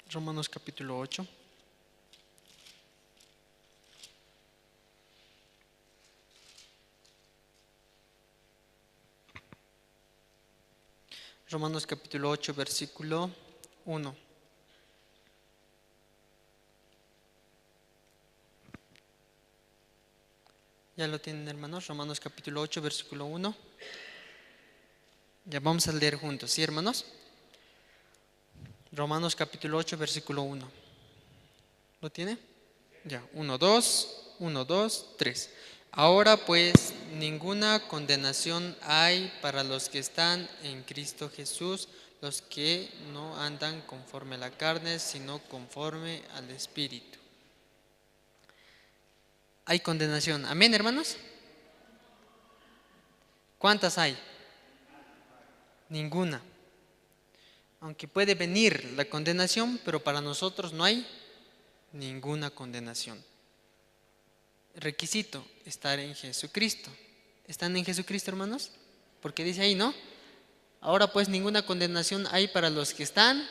Romanos capítulo 8. Romanos capítulo 8, versículo 1. ¿Ya lo tienen, hermanos? Romanos capítulo 8, versículo 1. Ya vamos a leer juntos, ¿sí, hermanos? Romanos capítulo 8, versículo 1. ¿Lo tiene? Ya, 1, 2, 3. Ahora pues ninguna condenación hay para los que están en Cristo Jesús, los que no andan conforme a la carne, sino conforme al Espíritu. Hay condenación. ¿Amén, hermanos? ¿Cuántas hay? Ninguna. Aunque puede venir la condenación, pero para nosotros no hay ninguna condenación. Requisito, estar en Jesucristo. ¿Están en Jesucristo, hermanos? Porque dice ahí, ¿no? Ahora pues ninguna condenación hay para los que están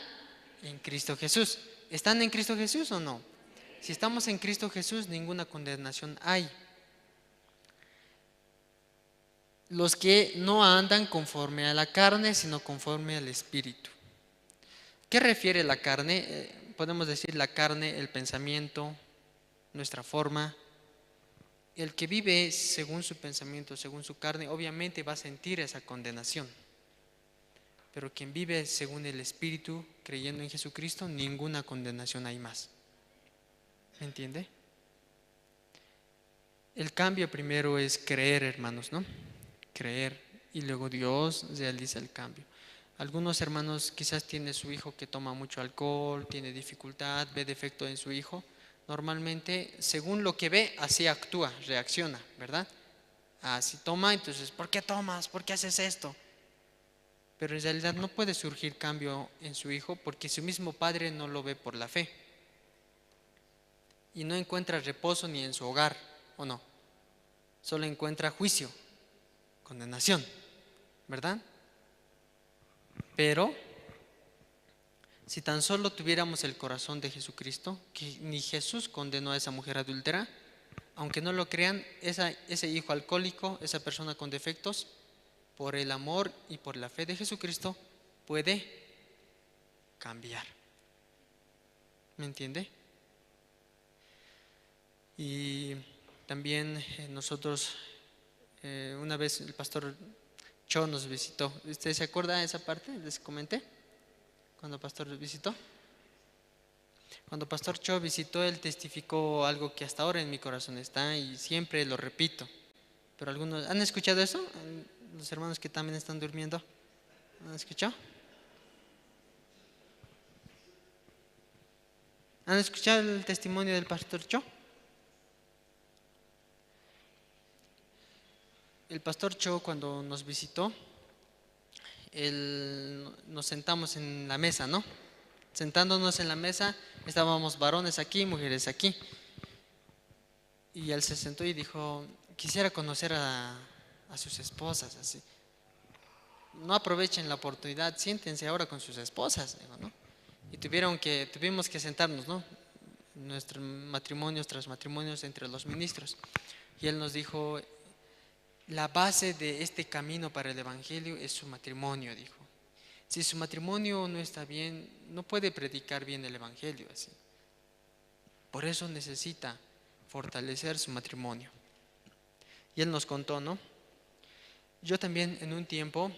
en Cristo Jesús. ¿Están en Cristo Jesús o no? Si estamos en Cristo Jesús, ninguna condenación hay. los que no andan conforme a la carne, sino conforme al Espíritu. ¿Qué refiere la carne? Podemos decir la carne, el pensamiento, nuestra forma. El que vive según su pensamiento, según su carne, obviamente va a sentir esa condenación. Pero quien vive según el Espíritu, creyendo en Jesucristo, ninguna condenación hay más. ¿Me entiende? El cambio primero es creer, hermanos, ¿no? Creer, y luego Dios realiza el cambio. Algunos hermanos quizás tienen su hijo que toma mucho alcohol, tiene dificultad, ve defecto en su hijo. Normalmente, según lo que ve, así actúa, reacciona, ¿verdad? Si toma, entonces, ¿por qué tomas? ¿Por qué haces esto? Pero en realidad no puede surgir cambio en su hijo porque su mismo padre no lo ve por la fe. Y no encuentra reposo ni en su hogar, ¿o no? Solo encuentra juicio, condenación, ¿verdad? Pero si tan solo tuviéramos el corazón de Jesucristo, que ni Jesús condenó a esa mujer adúltera, aunque no lo crean, ese hijo alcohólico, esa persona con defectos, por el amor y por la fe de Jesucristo, puede cambiar. ¿Me entiende? Y también nosotros, una vez el pastor Cho nos visitó. ¿Usted se acuerda de esa parte? ¿Les comenté? Cuando el pastor visitó. Cuando pastor Cho visitó, él testificó algo que hasta ahora en mi corazón está y siempre lo repito. Pero algunos, ¿han escuchado eso? Los hermanos que también están durmiendo, ¿han escuchado? ¿Han escuchado el testimonio del pastor Cho? El pastor Cho, cuando nos visitó, nos sentamos en la mesa, ¿no? Sentándonos en la mesa, estábamos varones aquí, mujeres aquí. Y él se sentó y dijo, quisiera conocer a sus esposas, así. No aprovechen la oportunidad, siéntense ahora con sus esposas, digo, ¿no? Y tuvimos que sentarnos, ¿no? Nuestros matrimonios tras matrimonios entre los ministros. Y él nos dijo, la base de este camino para el Evangelio es su matrimonio, dijo. Si su matrimonio no está bien, no puede predicar bien el Evangelio así. Por eso necesita fortalecer su matrimonio. Y él nos contó, ¿no? Yo también en un tiempo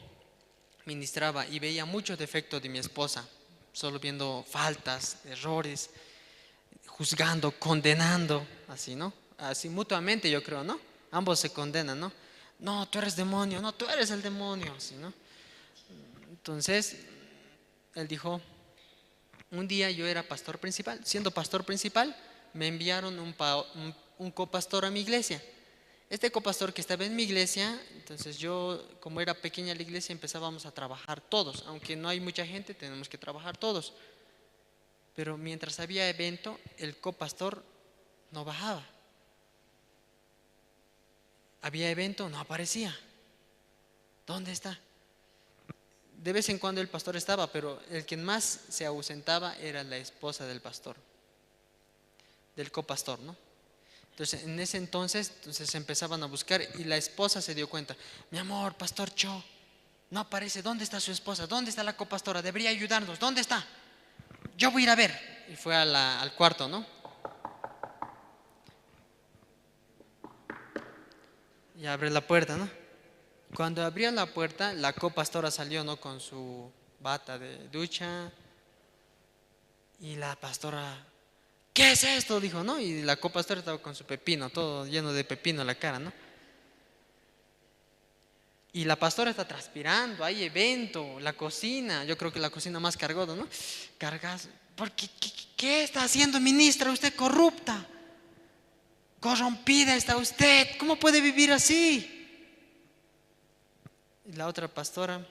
ministraba y veía muchos defectos de mi esposa, solo viendo faltas, errores, juzgando, condenando, así, ¿no? Así mutuamente yo creo, ¿no? Ambos se condenan, ¿no? No, tú eres demonio, no, tú eres el demonio, así, ¿no? Entonces, él dijo, un día yo era pastor principal, siendo pastor principal, me enviaron un copastor a mi iglesia. Este copastor que estaba en mi iglesia, entonces yo, como era pequeña la iglesia, empezábamos a trabajar todos, aunque no hay mucha gente, tenemos que trabajar todos. Pero mientras había evento, el copastor no bajaba. Había evento, no aparecía. ¿Dónde está? De vez en cuando el pastor estaba, pero el que más se ausentaba era la esposa del pastor, del copastor, ¿no? Entonces, en ese entonces empezaban a buscar y la esposa se dio cuenta. Mi amor, pastor Cho, no aparece. ¿Dónde está su esposa? ¿Dónde está la copastora? Debería ayudarnos. ¿Dónde está? Yo voy a ir a ver. Y fue al cuarto, ¿no? Y abre la puerta, ¿no? Cuando abrió la puerta, la copastora salió, ¿no? Con su bata de ducha. Y la pastora, ¿qué es esto? Dijo, ¿no? Y la copastora estaba con su pepino, todo lleno de pepino en la cara, ¿no? Y la pastora está transpirando, hay evento, la cocina, yo creo que la cocina más cargada, ¿no? Cargas, ¿qué está haciendo, ministra? Usted corrupta, corrompida está usted, ¿cómo puede vivir así? Y la otra pastora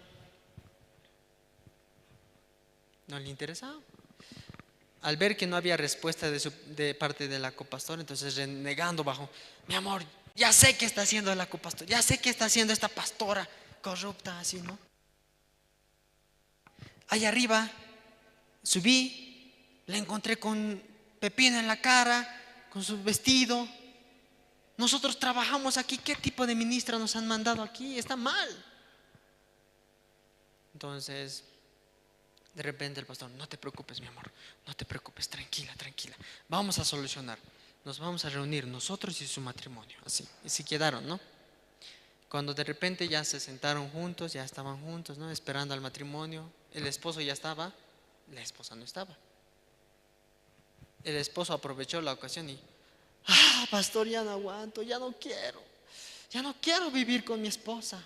no le interesaba. Al ver que no había respuesta de parte de la copastora, entonces renegando bajo, mi amor, ya sé qué está haciendo la copastora, ya sé qué está haciendo esta pastora corrupta, así, ¿no? Allá arriba subí, la encontré con pepino en la cara, con su vestido, Nosotros trabajamos aquí, ¿qué tipo de ministra nos han mandado aquí? Está mal. Entonces, de repente el pastor, no te preocupes, mi amor, no te preocupes, tranquila, tranquila. Vamos a solucionar. Nos vamos a reunir nosotros y su matrimonio, así. Y sí quedaron, ¿no? Cuando de repente ya se sentaron juntos, ya estaban juntos, ¿no? Esperando al matrimonio. El esposo ya estaba, la esposa no estaba. El esposo aprovechó la ocasión y, pastor, ya no aguanto, ya no quiero vivir con mi esposa.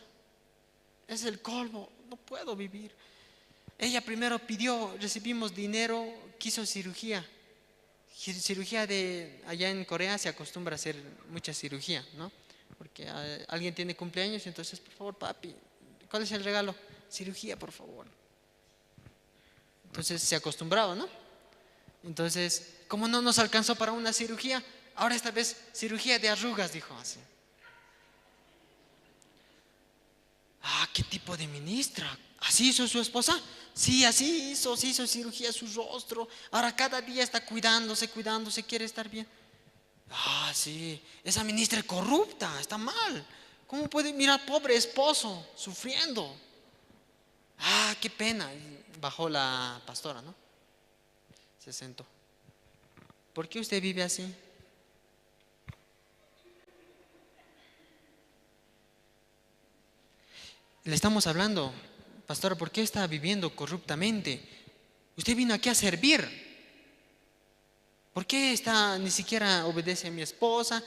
Es el colmo, no puedo vivir. Ella primero pidió, recibimos dinero, quiso cirugía. Cirugía allá en Corea se acostumbra a hacer mucha cirugía, ¿no? Porque alguien tiene cumpleaños, entonces, por favor, papi, ¿cuál es el regalo? Cirugía, por favor. Entonces se acostumbraba, ¿no? Entonces, como no nos alcanzó para una cirugía, ahora esta vez cirugía de arrugas, dijo así. ¿Qué tipo de ministra? ¿Así hizo su esposa? Sí, así hizo, se hizo cirugía a su rostro. Ahora cada día está cuidándose, quiere estar bien. Sí, esa ministra es corrupta, está mal. ¿Cómo puede mirar pobre esposo sufriendo? Qué pena. Y bajó la pastora, ¿no? Se sentó. ¿Por qué usted vive así? Le estamos hablando, pastora, ¿por qué está viviendo corruptamente? Usted vino aquí a servir. ¿Por qué ni siquiera obedece a mi esposa?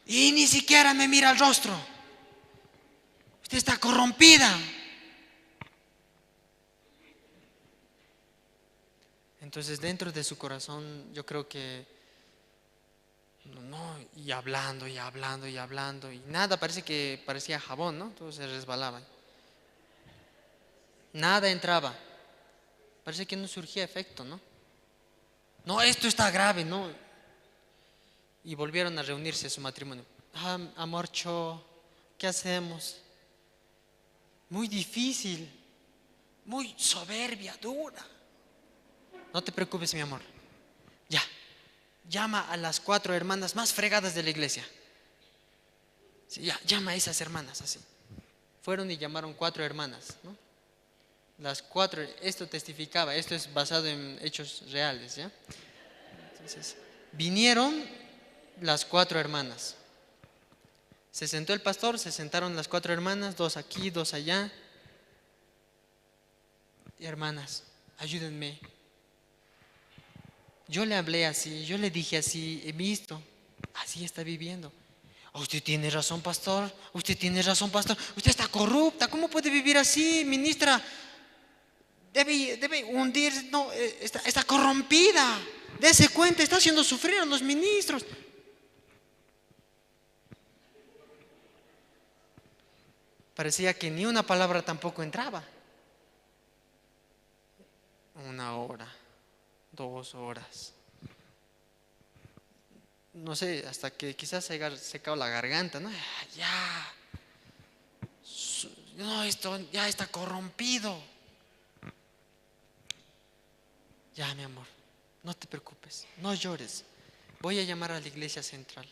Y ni siquiera me mira al rostro. Usted está corrompida. Entonces dentro de su corazón yo creo que no, y hablando y nada, parecía jabón, ¿no? Todo se resbalaba. Nada entraba. Parece que no surgía efecto, ¿no? No, esto está grave, ¿no? Y volvieron a reunirse su matrimonio. Amor, ¿qué hacemos? Muy difícil, muy soberbia, dura. No te preocupes, mi amor. Ya, llama a las 4 hermanas más fregadas de la iglesia. Sí, ya, llama a esas hermanas, así. Fueron y llamaron 4 hermanas, ¿no? Las 4, esto testificaba, esto es basado en hechos reales, ¿ya? Entonces, vinieron las 4 hermanas. Se sentó el pastor, se sentaron las 4 hermanas, 2 aquí, 2 allá. Y hermanas, ayúdenme. Yo le hablé así, yo le dije así, he visto, así está viviendo. Usted tiene razón, pastor, usted tiene razón, pastor, usted está corrupta, ¿cómo puede vivir así, ministra? Debe hundirse, no, está corrompida, dése cuenta, está haciendo sufrir a los ministros. Parecía que ni una palabra tampoco entraba. 1 hora, 2 horas. No sé, hasta que quizás se haya secado la garganta, ¿no? No, esto ya está corrompido. Ya, mi amor, no te preocupes, no llores. Voy a llamar a la iglesia central.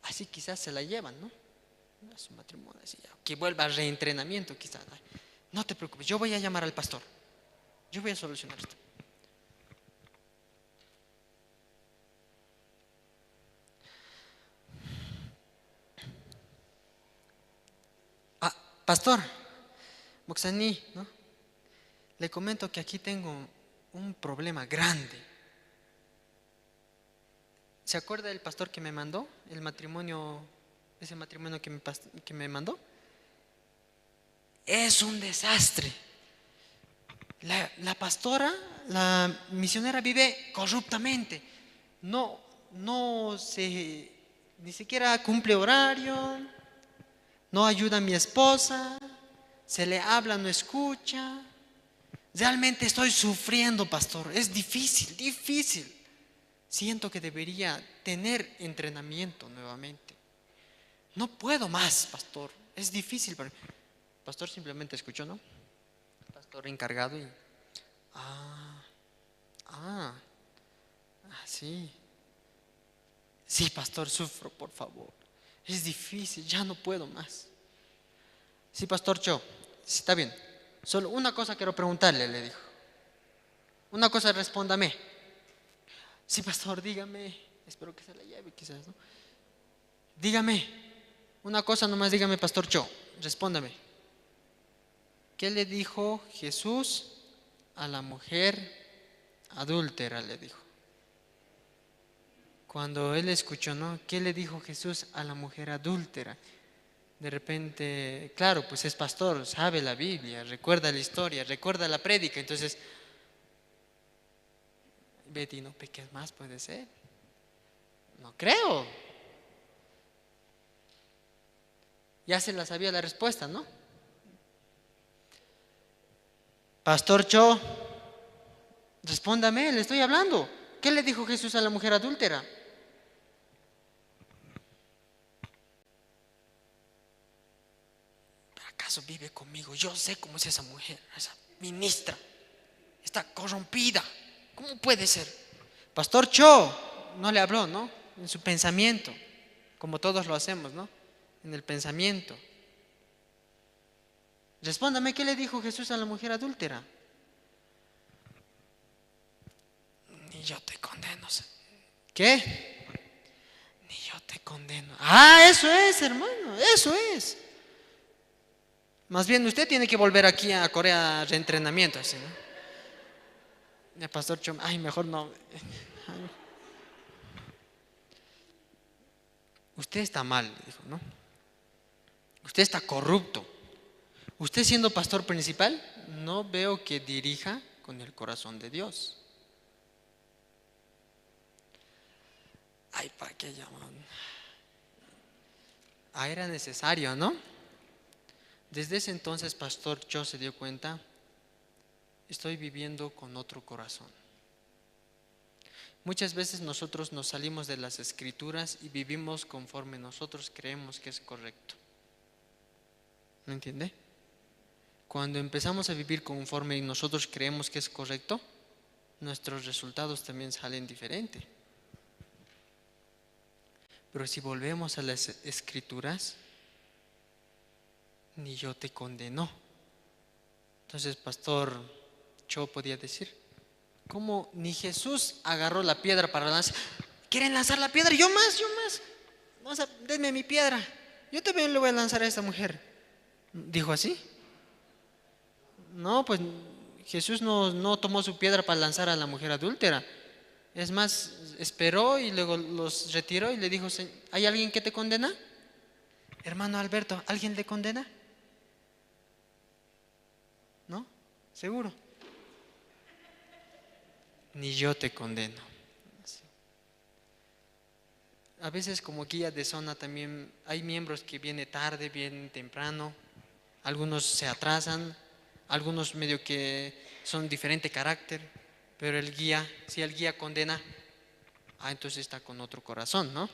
Así quizás se la llevan, ¿no? A su matrimonio, así, que vuelva al reentrenamiento quizás. No te preocupes, yo voy a llamar al pastor. Yo voy a solucionar esto. Pastor Moxani, ¿no? Le comento que aquí tengo un problema grande. ¿Se acuerda del pastor que me mandó? El matrimonio, ese matrimonio que me mandó. Es un desastre. La pastora, la misionera vive corruptamente. Ni siquiera cumple horario, no ayuda a mi esposa, se le habla, no escucha. Realmente estoy sufriendo, pastor. Es difícil. Siento que debería tener entrenamiento nuevamente. No puedo más, pastor. Es difícil para mí. El pastor simplemente escuchó, ¿no? El pastor encargado y Ah, sí. Sí, pastor, sufro, por favor. Es difícil, ya no puedo más. Sí, pastor Cho, sí, está bien. Solo una cosa quiero preguntarle, le dijo. Una cosa, respóndame. Sí, pastor, dígame. Espero que se la lleve, quizás, ¿no? Dígame. Una cosa nomás, dígame, pastor Cho. Respóndame. ¿Qué le dijo Jesús a la mujer adúltera? Le dijo. Cuando él escuchó, ¿no? ¿Qué le dijo Jesús a la mujer adúltera? De repente, claro, pues es pastor, sabe la Biblia, recuerda la historia, recuerda la prédica. Entonces, Betty, no peques más, puede ser. No creo. Ya se la sabía la respuesta, ¿no? Pastor Cho, respóndame, le estoy hablando. ¿Qué le dijo Jesús a la mujer adúltera? ¿Acaso vive conmigo? Yo sé cómo es esa mujer, esa ministra. Está corrompida. ¿Cómo puede ser? Pastor Cho no le habló, ¿no? En su pensamiento, como todos lo hacemos, ¿no? En el pensamiento. Respóndame, ¿qué le dijo Jesús a la mujer adúltera? Ni yo te condeno. ¿Qué? Ni yo te condeno. Ah, eso es, hermano, eso es. Más bien usted tiene que volver aquí a Corea a reentrenamiento, así, ¿no? El pastor Chom, ay, mejor no. Usted está mal, dijo, ¿no? Usted está corrupto. Usted siendo pastor principal, no veo que dirija con el corazón de Dios. Ay, ¿para qué llaman? Ah, era necesario, ¿no? Desde ese entonces, pastor Cho se dio cuenta, estoy viviendo con otro corazón. Muchas veces nosotros nos salimos de las escrituras y vivimos conforme nosotros creemos que es correcto. ¿Me entiende? Cuando empezamos a vivir conforme nosotros creemos que es correcto, nuestros resultados también salen diferentes. Pero si volvemos a las escrituras, ni yo te condeno. Entonces, pastor Cho podía decir, ¿cómo ni Jesús agarró la piedra para lanzar? ¿Quieren lanzar la piedra? Yo más. Vamos a, denme mi piedra. Yo también le voy a lanzar a esta mujer. ¿Dijo así? No, pues Jesús no tomó su piedra para lanzar a la mujer adúltera. Es más, esperó y luego los retiró y le dijo, ¿hay alguien que te condena? Hermano Alberto, ¿alguien le condena? ¿No? ¿Seguro? Ni yo te condeno. A veces como guía de zona también hay miembros que vienen tarde, vienen temprano, algunos se atrasan, algunos medio que son diferente carácter, pero el guía, si el guía condena, entonces está con otro corazón, ¿no?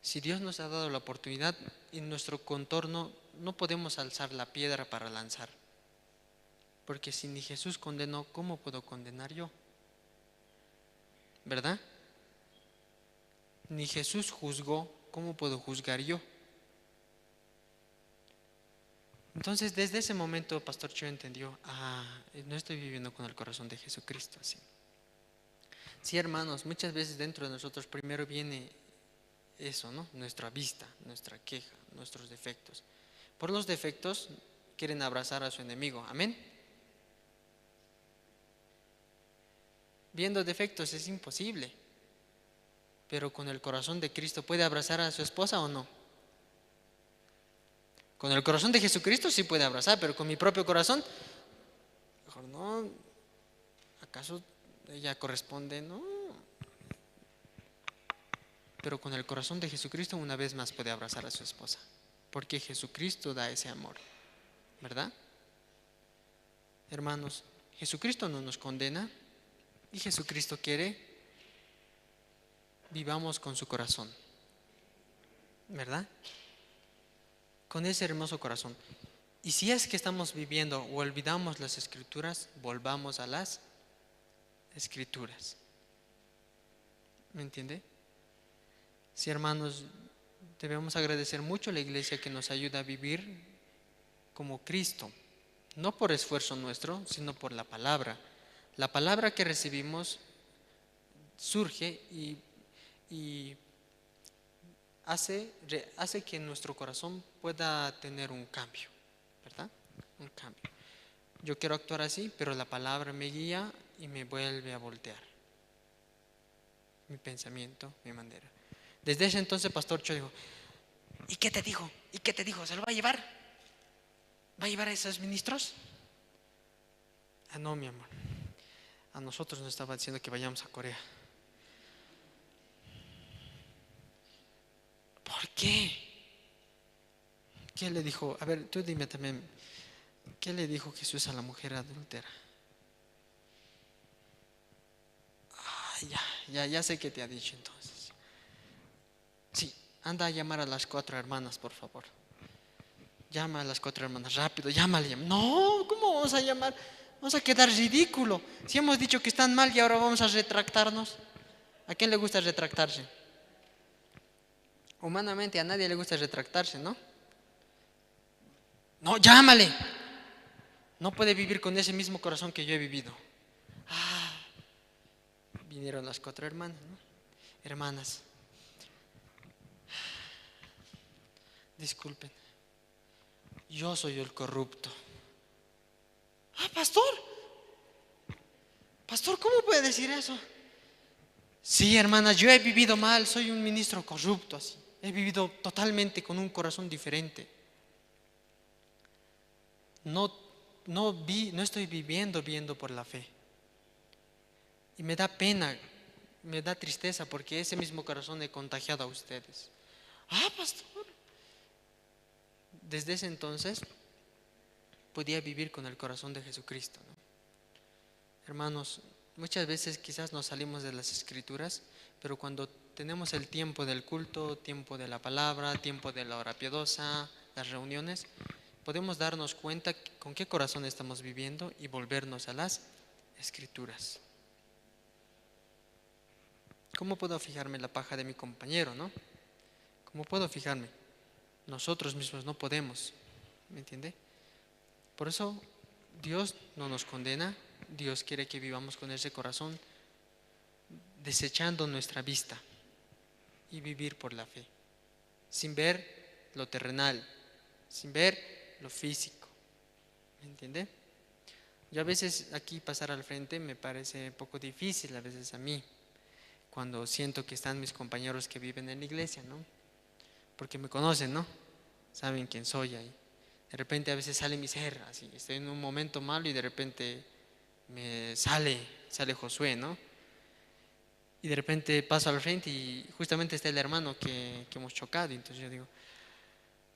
Si Dios nos ha dado la oportunidad, en nuestro contorno no podemos alzar la piedra para lanzar. Porque si ni Jesús condenó, ¿cómo puedo condenar yo? ¿Verdad? Ni Jesús juzgó, ¿cómo puedo juzgar yo? Entonces, desde ese momento, Pastor Cho entendió, no estoy viviendo con el corazón de Jesucristo así. Sí, hermanos, muchas veces dentro de nosotros primero viene eso, ¿no? Nuestra vista, nuestra queja, nuestros defectos. Por los defectos quieren abrazar a su enemigo, amén. Viendo defectos es imposible, pero con el corazón de Cristo, ¿puede abrazar a su esposa o no? Con el corazón de Jesucristo sí puede abrazar, pero con mi propio corazón, mejor no. ¿Acaso ella corresponde? No. Pero con el corazón de Jesucristo una vez más puede abrazar a su esposa, porque Jesucristo da ese amor, ¿verdad? Hermanos, Jesucristo no nos condena y Jesucristo quiere vivamos con su corazón, ¿verdad? Con ese hermoso corazón. Y si es que estamos viviendo o olvidamos las escrituras, volvamos a las escrituras. ¿Me entiende? Sí, hermanos, debemos agradecer mucho a la iglesia que nos ayuda a vivir como Cristo, no por esfuerzo nuestro, sino por la palabra. La palabra que recibimos surge y hace que nuestro corazón pueda tener un cambio, ¿verdad? Un cambio. Yo quiero actuar así, pero la palabra me guía y me vuelve a voltear mi pensamiento, mi manera. Desde ese entonces, Pastor Cho dijo: ¿y qué te dijo? ¿Y qué te dijo? ¿Se lo va a llevar? ¿Va a llevar a esos ministros? Ah, no, mi amor. A nosotros nos estaba diciendo que vayamos a Corea. ¿Por qué? ¿Qué le dijo? A ver, tú dime también. ¿Qué le dijo Jesús a la mujer adúltera? Ya sé qué te ha dicho entonces. Sí, anda a llamar a las 4 hermanas, por favor. Llama a las 4 hermanas, rápido, llámale. No, ¿cómo vamos a llamar? Vamos a quedar ridículo. Si hemos dicho que están mal y ahora vamos a retractarnos. ¿A quién le gusta retractarse? Humanamente a nadie le gusta retractarse, ¿no? No, llámale. No puede vivir con ese mismo corazón que yo he vivido. Vinieron las 4 hermanas, ¿no? Hermanas, disculpen, yo soy el corrupto. Pastor, ¿cómo puede decir eso? Sí, hermanas, yo he vivido mal, soy un ministro corrupto, así. He vivido totalmente con un corazón diferente. No estoy viviendo por la fe. Y me da pena, me da tristeza, porque ese mismo corazón he contagiado a ustedes. Pastor. Desde ese entonces podía vivir con el corazón de Jesucristo, ¿no? Hermanos, muchas veces quizás nos salimos de las escrituras, pero cuando tenemos el tiempo del culto, tiempo de la palabra, tiempo de la hora piadosa, las reuniones, podemos darnos cuenta con qué corazón estamos viviendo y volvernos a las escrituras. ¿Cómo puedo fijarme en la paja de mi compañero, no? ¿Cómo puedo fijarme? Nosotros mismos no podemos, ¿me entiende? Por eso Dios no nos condena. Dios quiere que vivamos con ese corazón, desechando nuestra vista y vivir por la fe, sin ver lo terrenal, sin ver lo físico, ¿me entiende? Yo a veces aquí pasar al frente me parece un poco difícil, a veces a mí, cuando siento que están mis compañeros que viven en la iglesia, ¿no? Porque me conocen, ¿no? Saben quién soy ahí. De repente a veces sale mi ser, así, estoy en un momento malo y de repente me sale Josué, ¿no? Y de repente paso al frente y justamente está el hermano que hemos chocado. Y entonces yo digo,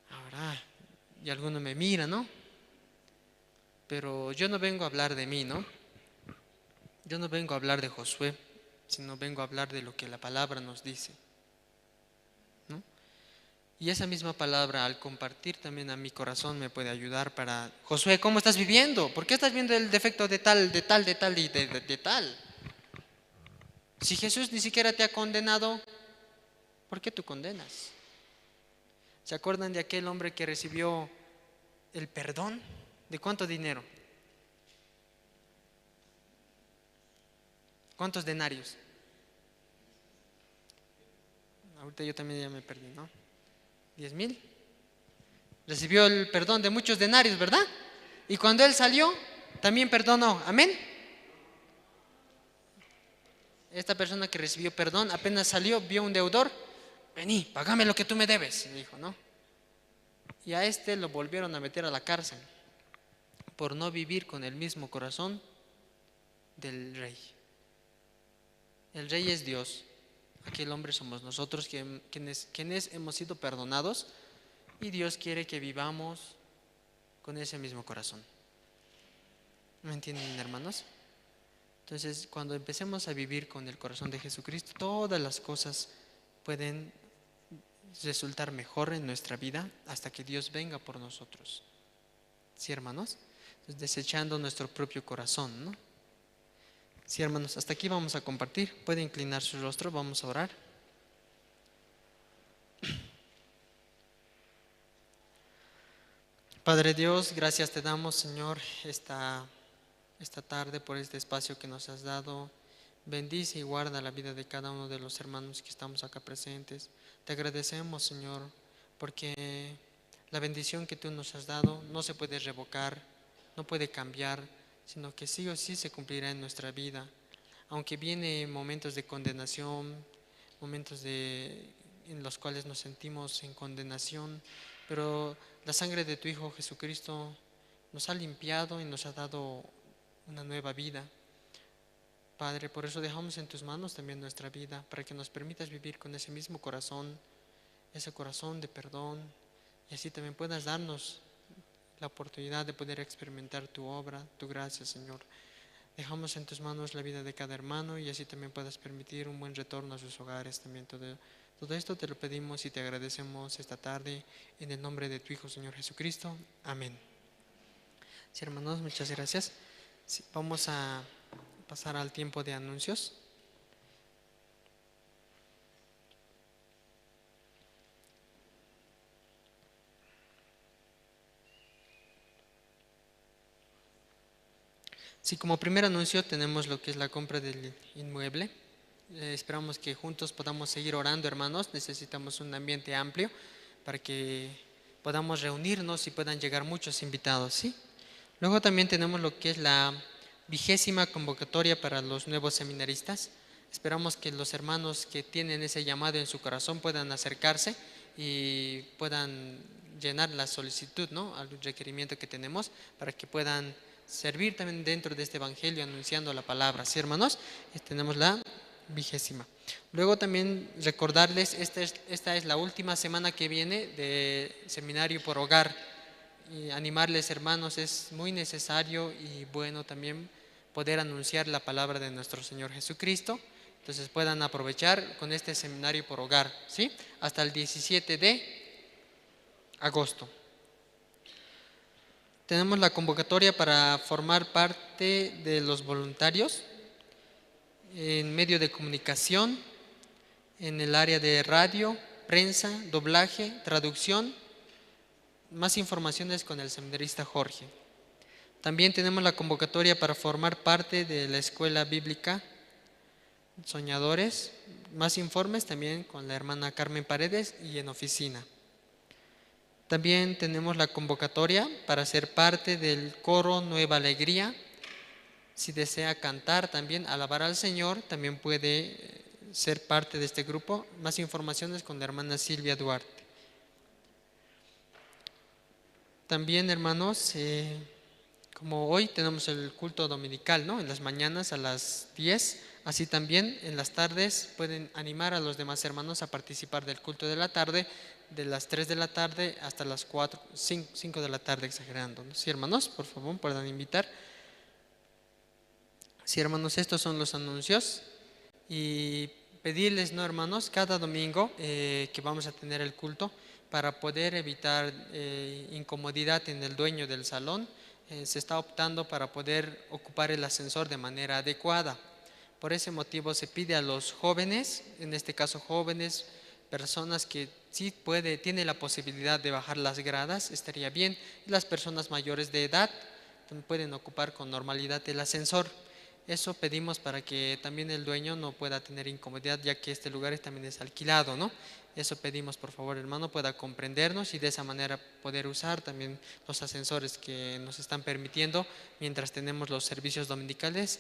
ahora, y alguno me mira, ¿no? Pero yo no vengo a hablar de mí, ¿no? Yo no vengo a hablar de Josué, sino vengo a hablar de lo que la palabra nos dice, ¿no? Y esa misma palabra, al compartir también a mi corazón, me puede ayudar para: Josué, ¿cómo estás viviendo? ¿Por qué estás viendo el defecto de tal y de tal? Si Jesús ni siquiera te ha condenado, ¿por qué tú condenas? ¿Se acuerdan de aquel hombre que recibió el perdón? ¿De cuánto dinero? ¿Cuántos denarios? Ahorita yo también ya me perdí, ¿no? 10,000. Recibió el perdón de muchos denarios, ¿verdad? Y cuando él salió, también perdonó. ¿Amén? Esta persona que recibió perdón, apenas salió, vio un deudor: vení, págame lo que tú me debes, dijo, ¿no? Y a este lo volvieron a meter a la cárcel por no vivir con el mismo corazón del rey. El rey es Dios, aquel hombre somos nosotros quienes hemos sido perdonados, y Dios quiere que vivamos con ese mismo corazón. ¿Me entienden, hermanos? Entonces, cuando empecemos a vivir con el corazón de Jesucristo, todas las cosas pueden resultar mejor en nuestra vida hasta que Dios venga por nosotros. ¿Sí, hermanos? Entonces, desechando nuestro propio corazón, ¿no? Sí, hermanos, hasta aquí vamos a compartir. Puede inclinar su rostro, vamos a orar. Padre Dios, gracias te damos, Señor, esta tarde por este espacio que nos has dado. Bendice y guarda la vida de cada uno de los hermanos que estamos acá presentes. Te agradecemos, Señor, porque la bendición que tú nos has dado no se puede revocar, no puede cambiar, sino que sí o sí se cumplirá en nuestra vida. Aunque vienen momentos de condenación, momentos en los cuales nos sentimos en condenación, pero la sangre de tu Hijo Jesucristo nos ha limpiado y nos ha dado una nueva vida. Padre, por eso dejamos en tus manos también nuestra vida, para que nos permitas vivir con ese mismo corazón, ese corazón de perdón, y así también puedas darnos la oportunidad de poder experimentar tu obra, tu gracia, Señor. Dejamos en tus manos la vida de cada hermano y así también puedas permitir un buen retorno a sus hogares también. Todo esto te lo pedimos y te agradecemos esta tarde en el nombre de tu Hijo, Señor Jesucristo. Amén. Sí, hermanos, muchas gracias. Sí, vamos a pasar al tiempo de anuncios. Sí, como primer anuncio tenemos lo que es la compra del inmueble. Esperamos que juntos podamos seguir orando, hermanos. Necesitamos un ambiente amplio para que podamos reunirnos y puedan llegar muchos invitados, ¿sí? Luego también tenemos lo que es la 20ª convocatoria para los nuevos seminaristas. Esperamos que los hermanos que tienen ese llamado en su corazón puedan acercarse y puedan llenar la solicitud, ¿no?, al requerimiento que tenemos para que puedan servir también dentro de este evangelio anunciando la palabra. ¿Sí, hermanos? Tenemos la 20ª. Luego también recordarles, esta es la última semana que viene de seminario por hogar. Y animarles, hermanos, es muy necesario y bueno también poder anunciar la palabra de nuestro Señor Jesucristo. Entonces puedan aprovechar con este seminario por hogar, ¿sí? Hasta el 17 de agosto. Tenemos la convocatoria para formar parte de los voluntarios en medio de comunicación, en el área de radio, prensa, doblaje, traducción. Más informaciones con el seminarista Jorge. También tenemos la convocatoria para formar parte de la escuela bíblica Soñadores. Más informes también con la hermana Carmen Paredes y en oficina. También tenemos la convocatoria para ser parte del coro Nueva Alegría. Si desea cantar también, alabar al Señor, también puede ser parte de este grupo. Más informaciones con la hermana Silvia Duarte. También, hermanos, como hoy tenemos el culto dominical, ¿no?, en las mañanas a las 10, así también en las tardes pueden animar a los demás hermanos a participar del culto de la tarde, de las 3 de la tarde hasta las 5 de la tarde, exagerando, ¿no? Sí, hermanos, por favor, puedan invitar. Sí, hermanos, estos son los anuncios. Y pedirles, ¿no, hermanos?, cada domingo que vamos a tener el culto, para poder evitar incomodidad en el dueño del salón, se está optando para poder ocupar el ascensor de manera adecuada. Por ese motivo se pide a los jóvenes, en este caso jóvenes, personas que sí tiene la posibilidad de bajar las gradas, estaría bien. Y las personas mayores de edad pueden ocupar con normalidad el ascensor. Eso pedimos para que también el dueño no pueda tener incomodidad, ya que este lugar también es alquilado, ¿no? Eso pedimos, por favor, hermano, pueda comprendernos y de esa manera poder usar también los ascensores que nos están permitiendo mientras tenemos los servicios dominicales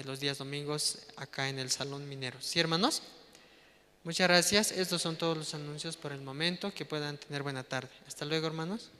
los días domingos acá en el Salón Minero. ¿Sí, hermanos? Muchas gracias. Estos son todos los anuncios por el momento. Que puedan tener buena tarde. Hasta luego, hermanos.